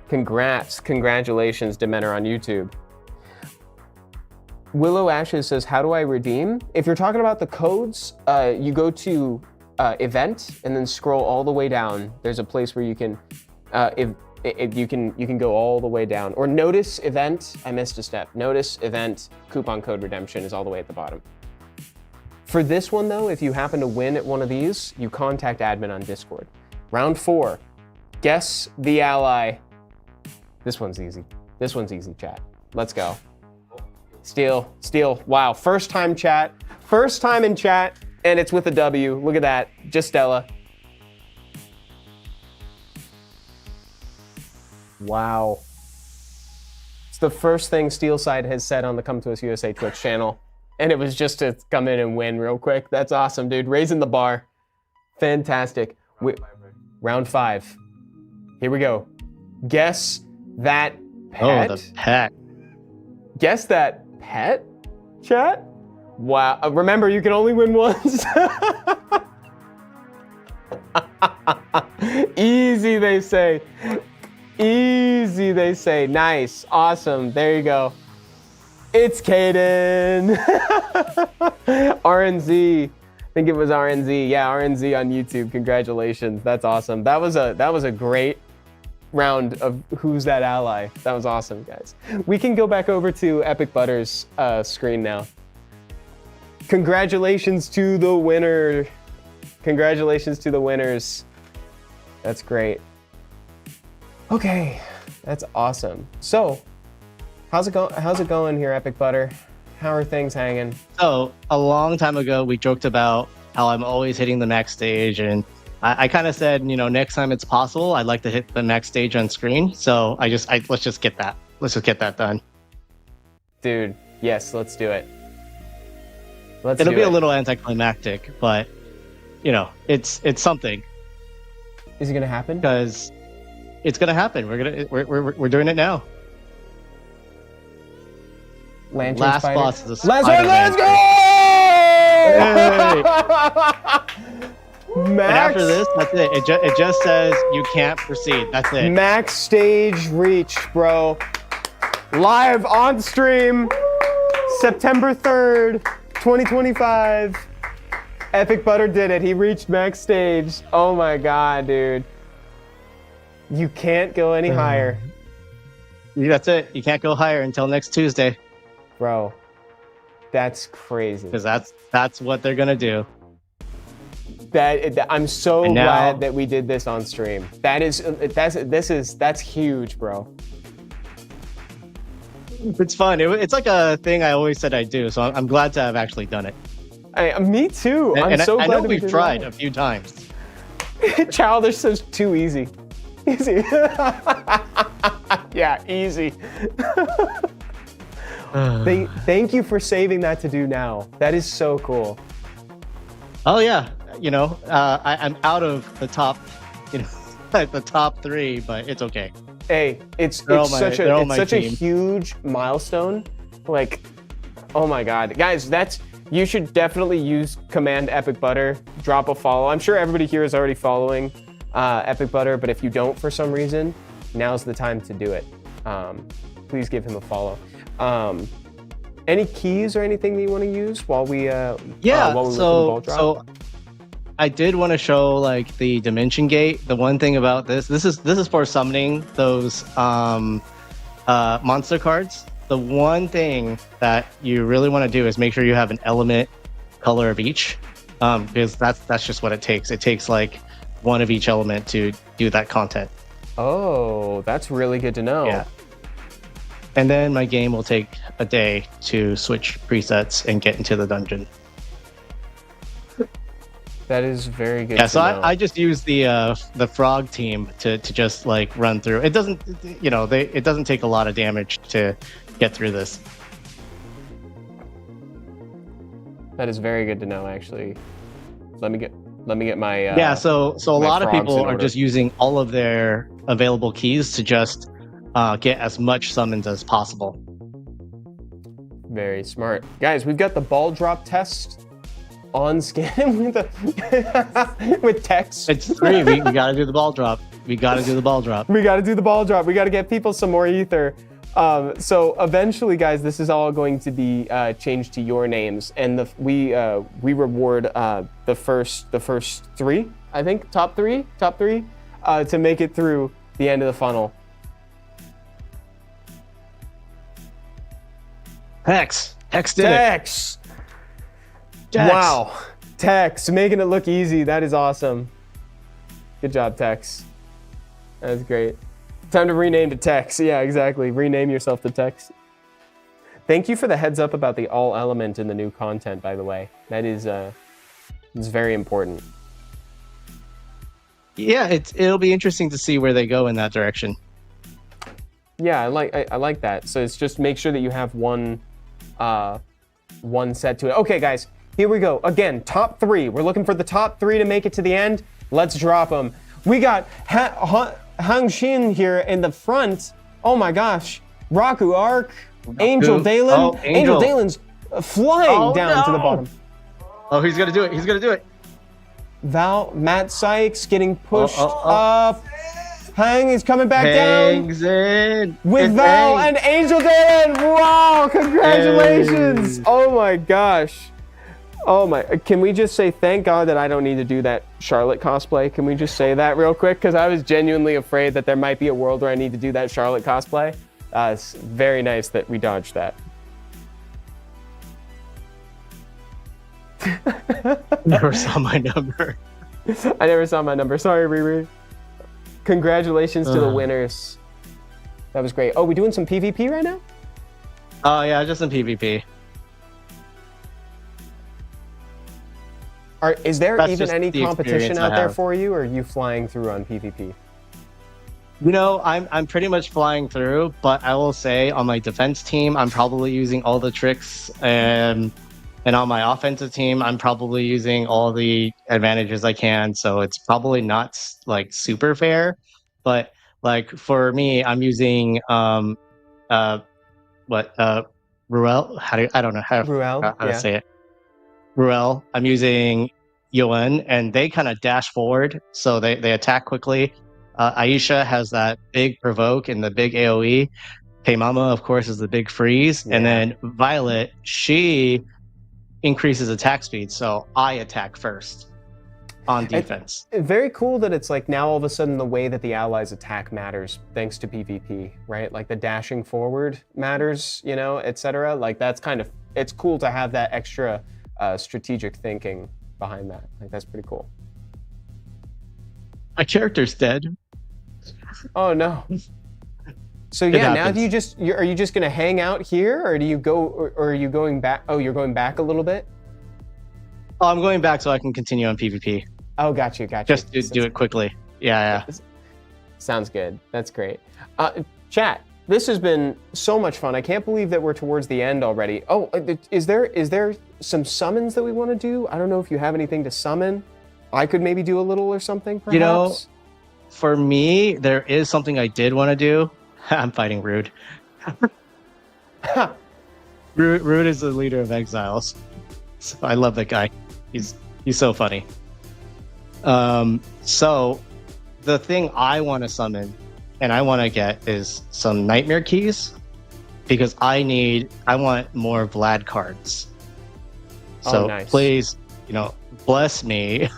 Congrats. Congratulations, Demeanor on YouTube. Willow Ashes says, how do I redeem? If you're talking about the codes, you go to event and then scroll all the way down. There's a place where you can, you can go all the way down. Or notice event, I missed a step. Notice event, coupon code redemption is all the way at the bottom. For this one though, if you happen to win at one of these, you contact admin on Discord. Round 4, guess the ally. This one's easy. This one's easy, chat. Let's go. Steal. Wow, first time chat. First time in chat, and it's with a W. Look at that, just Stella. Wow. It's the first thing Steelside has said on the Come To Us USA Twitch channel. And it was just to come in and win real quick. That's awesome, dude. Raising the bar. Fantastic. Round 5. Here we go. Guess that pet. Oh, the pet. Guess that pet, chat? Wow. Remember, you can only win once. Easy, they say. Easy, they say. Nice. Awesome. There you go. It's Caden. RNZ. I think it was RNZ. Yeah, RNZ on YouTube. Congratulations. That's awesome. That was a great round of Who's That Ally. That was awesome, guys. We can go back over to Epicbutter's screen now. Congratulations to the winner. Congratulations to the winners. That's great. Okay, that's awesome. So, how's it going here, Epicbutter? How are things hanging? So, a long time ago, we joked about how I'm always hitting the max stage, and I kind of said, you know, next time it's possible, I'd like to hit the max stage on screen. So let's just get that. Let's just get that done. Dude, yes, let's do it. It'll be a little anticlimactic, but you know, it's something. Is it gonna happen? Because it's gonna happen. We're doing it now. Last boss is a spider. Let's go! Hey! And after this, that's it. It just says you can't proceed. That's it. Max stage reached, bro. Live on stream, September 3rd, 2025. Epicbutter did it. He reached max stage. Oh my god, dude. You can't go any higher. That's it. You can't go higher until next Tuesday. Bro, that's crazy. Because that's what they're gonna do. I'm so glad that we did this on stream. That's huge, bro. It's fun. It's like a thing I always said I'd do, so I'm glad to have actually done it. Me too. I'm so glad I know we've tried a few times. Childish says too easy. Easy. Yeah, easy. Thank you for saving that to do now. That is so cool. Oh yeah, you know, I'm out of the top, you know, the top 3, but it's okay. Hey, it's such a huge milestone. Like, oh my god, guys, you should definitely use command Epicbutter. Drop a follow. I'm sure everybody here is already following Epicbutter, but if you don't for some reason, now's the time to do it. Please give him a follow. Any keys or anything that you want to use while we while we look at the ball drop? So I did want to show like the dimension gate. The one thing about this is for summoning those monster cards. The one thing that you really want to do is make sure you have an element color of each. because that's just what it takes. It takes like one of each element to do that content. Oh, that's really good to know. Yeah. And then my game will take a day to switch presets and get into the dungeon. That is very good. Yeah, to so know. I just use the frog team to just like run through. It doesn't, it doesn't take a lot of damage to get through this. That is very good to know, actually. Let me get my So a my lot of frogs people in are order. just using all of their available keys to just get as much summons as possible. Very smart. Guys, we've got the ball drop test on scan with text. It's 3. We got to do the ball drop. We got to do the ball drop. We got to do the ball drop. We got to get people some more ether. So eventually, guys, this is all going to be changed to your names, and we reward the first 3, I think, top three, to make it through the end of the funnel. Hex did it. Tex. Wow, Tex, making it look easy. That is awesome. Good job, Tex. That's great. Time to rename to Tex. Yeah, exactly. Rename yourself to Tex. Thank you for the heads up about the all element in the new content, by the way. That is it's very important. Yeah, it'll be interesting to see where they go in that direction. Yeah, I like that. So it's just make sure that you have one set to it. Okay, guys, here we go. Again, top 3. We're looking for the top 3 to make it to the end. Let's drop them. We got Hang Xin here in the front. Oh my gosh. Raku Arc, Angel Dalen. Oh, Angel Dalen's flying down to the bottom. Oh, he's gonna do it. He's gonna do it. Matt Sykes getting pushed up. Hang is coming back down. In. With It's Val Hang. and Angel Dan. Wow, congratulations. Hey. Oh my gosh. Oh my, can we just say thank God that I don't need to do that Charlotte cosplay? Can we just say that real quick? Because I was genuinely afraid that there might be a world where I need to do that Charlotte cosplay. It's very nice that we dodged that. Never saw my number. I never saw my number. Sorry, Riri. Congratulations to the winners. That was great. Oh, we doing some PvP right now? Oh yeah, just in PvP. Is there That's even just any the competition experience out I there have. for you, or are you flying through on PvP? You know, I'm pretty much flying through, but I will say on my defense team, I'm probably using all the tricks, and on my offensive team, I'm probably using all the advantages I can. So it's probably not like super fair, but like for me, I'm using Ruel. I don't know how to say it. Ruel. I'm using Yuan, and they kind of dash forward, so they attack quickly. Aisha has that big provoke and the big AoE. Hey Mama, of course, is the big freeze. Yeah. And then Violet, she increases attack speed, so I attack first on defense. It's very cool that it's like now all of a sudden the way that the allies attack matters thanks to PvP, right? Like the dashing forward matters, etc. Like that's kind of, it's cool to have that extra strategic thinking behind that. Like that's pretty cool. My character's dead. Oh no. So yeah, now happens. are you just gonna hang out here, or do you go, or are you going back? Oh, you're going back a little bit. Oh, I'm going back so I can continue on PvP. Oh, got you. Just to do it quickly. Yeah. Sounds good. That's great. Chat, this has been so much fun. I can't believe that we're towards the end already. Oh, is there some summons that we want to do? I don't know if you have anything to summon. I could maybe do a little or something, perhaps. For me, there is something I did want to do. I'm fighting Rude. Rude is the leader of Exiles. So I love that guy. He's so funny. So the thing I want to summon and I want to get is some Nightmare Keys, because I want more Vlad cards. So nice. Please, bless me.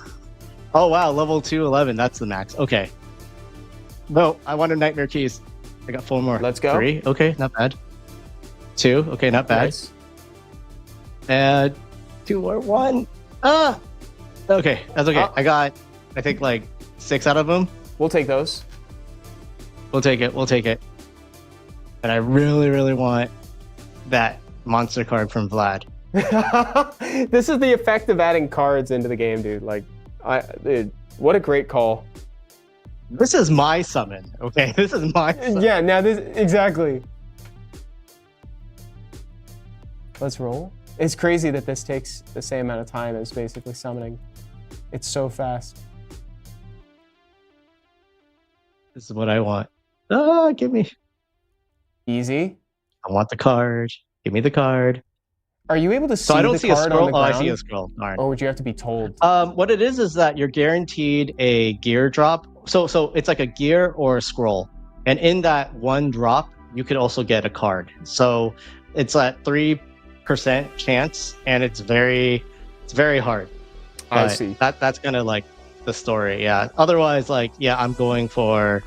Oh wow, level 211, that's the max. Okay. No, I wanted Nightmare Keys. I got 4 more. Let's go. 3, okay, not bad. 2, okay, not bad. Nice. And 2 more, 1. Okay, that's okay. Oh. I got, I think, like 6 out of them. We'll take those. We'll take it. We'll take it. And I really, really want that monster card from Vlad. This is the effect of adding cards into the game, dude. Like, dude, what a great call. This is my summon, okay? This is my summon. Yeah, now this, exactly. Let's roll. It's crazy that this takes the same amount of time as basically summoning. It's so fast. This is what I want. Ah, give me. Easy. I want the card. Give me the card. Are you able to see So I don't the see a card on scroll. the Oh, I ground? see a scroll. Darn. Or would you have to be told? What it is that you're guaranteed a gear drop. So it's like a gear or a scroll, and in that one drop, you could also get a card. So it's at 3% chance, and it's very hard. I But see. That's kind of like the story. Yeah. Otherwise, like, yeah, I'm going for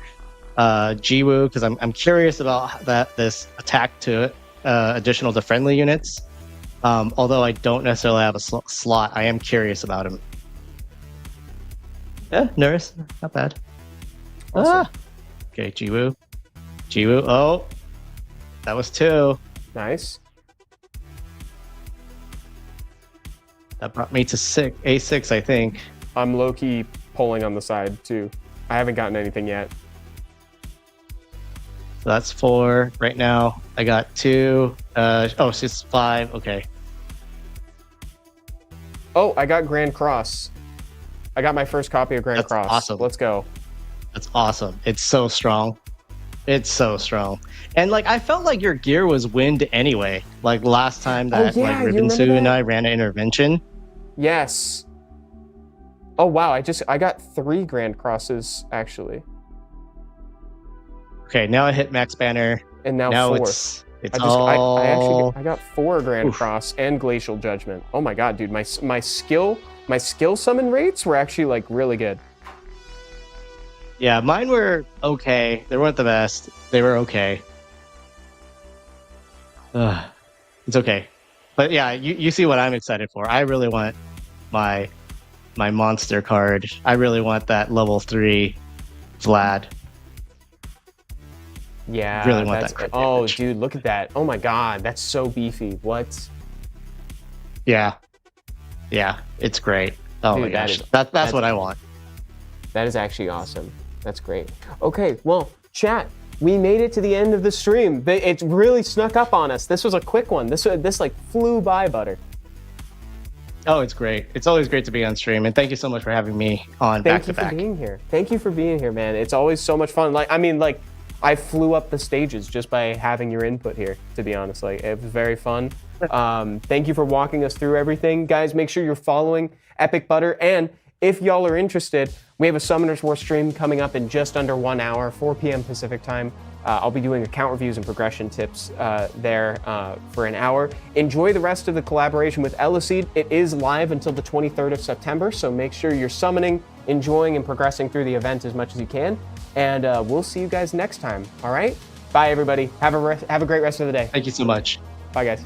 Jiwoo because I'm curious about this attack to additional to friendly units. Although I don't necessarily have a slot, I am curious about him. Yeah, nurse, not bad. Awesome. Okay, Jiwoo. Oh, that was 2. Nice. That brought me to A6, I think. I'm low-key pulling on the side, too. I haven't gotten anything yet. So that's 4 right now. I got 2. Oh, it's just 5. Okay. Oh, I got Grand Cross. I got my first copy of Grand That's Cross. awesome. Let's go. That's awesome. It's so strong. It's so strong. And like I felt like your gear was wind anyway. Like last time that yeah, like you remember Ribbonsu and that? I ran an intervention. Yes. Oh, wow. I got 3 Grand Crosses, actually. Okay, now I hit max banner. And now Now 4. it's I got 4 Grand Cross and Glacial Judgment. Oh my god, dude, my skill summon rates were actually like really good. Yeah, mine were okay. They weren't the best. They were okay. It's okay. But yeah, you see what I'm excited for. I really want my monster card. I really want that level 3 Vlad. Yeah, Really want that's, that crit oh damage. dude, look at that. Oh my god, that's so beefy. What? Yeah. Yeah, it's great. Oh Dude, my gosh. that's That's what I want. That is actually awesome. That's great. Okay, well, chat, we made it to the end of the stream. It really snuck up on us. This was a quick one. This like flew by, Butter. Oh, it's great. It's always great to be on stream, and thank you so much for having me on back Thank to you for back. being here. Thank you for being here, man. It's always so much fun. Like, I mean, like, I flew up the stages just by having your input here, to be honest. Like, it was very fun. Thank you for walking us through everything. Guys, make sure you're following Epicbutter. And if y'all are interested, we have a Summoners War stream coming up in just under 1 hour, 4 p.m. Pacific time. I'll be doing account reviews and progression tips there for an hour. Enjoy the rest of the collaboration with Eleceed. It is live until the 23rd of September, so make sure you're summoning, enjoying, and progressing through the event as much as you can. And we'll see you guys next time, all right? Bye, everybody. Have a great rest of the day. Thank you so much. Bye, guys.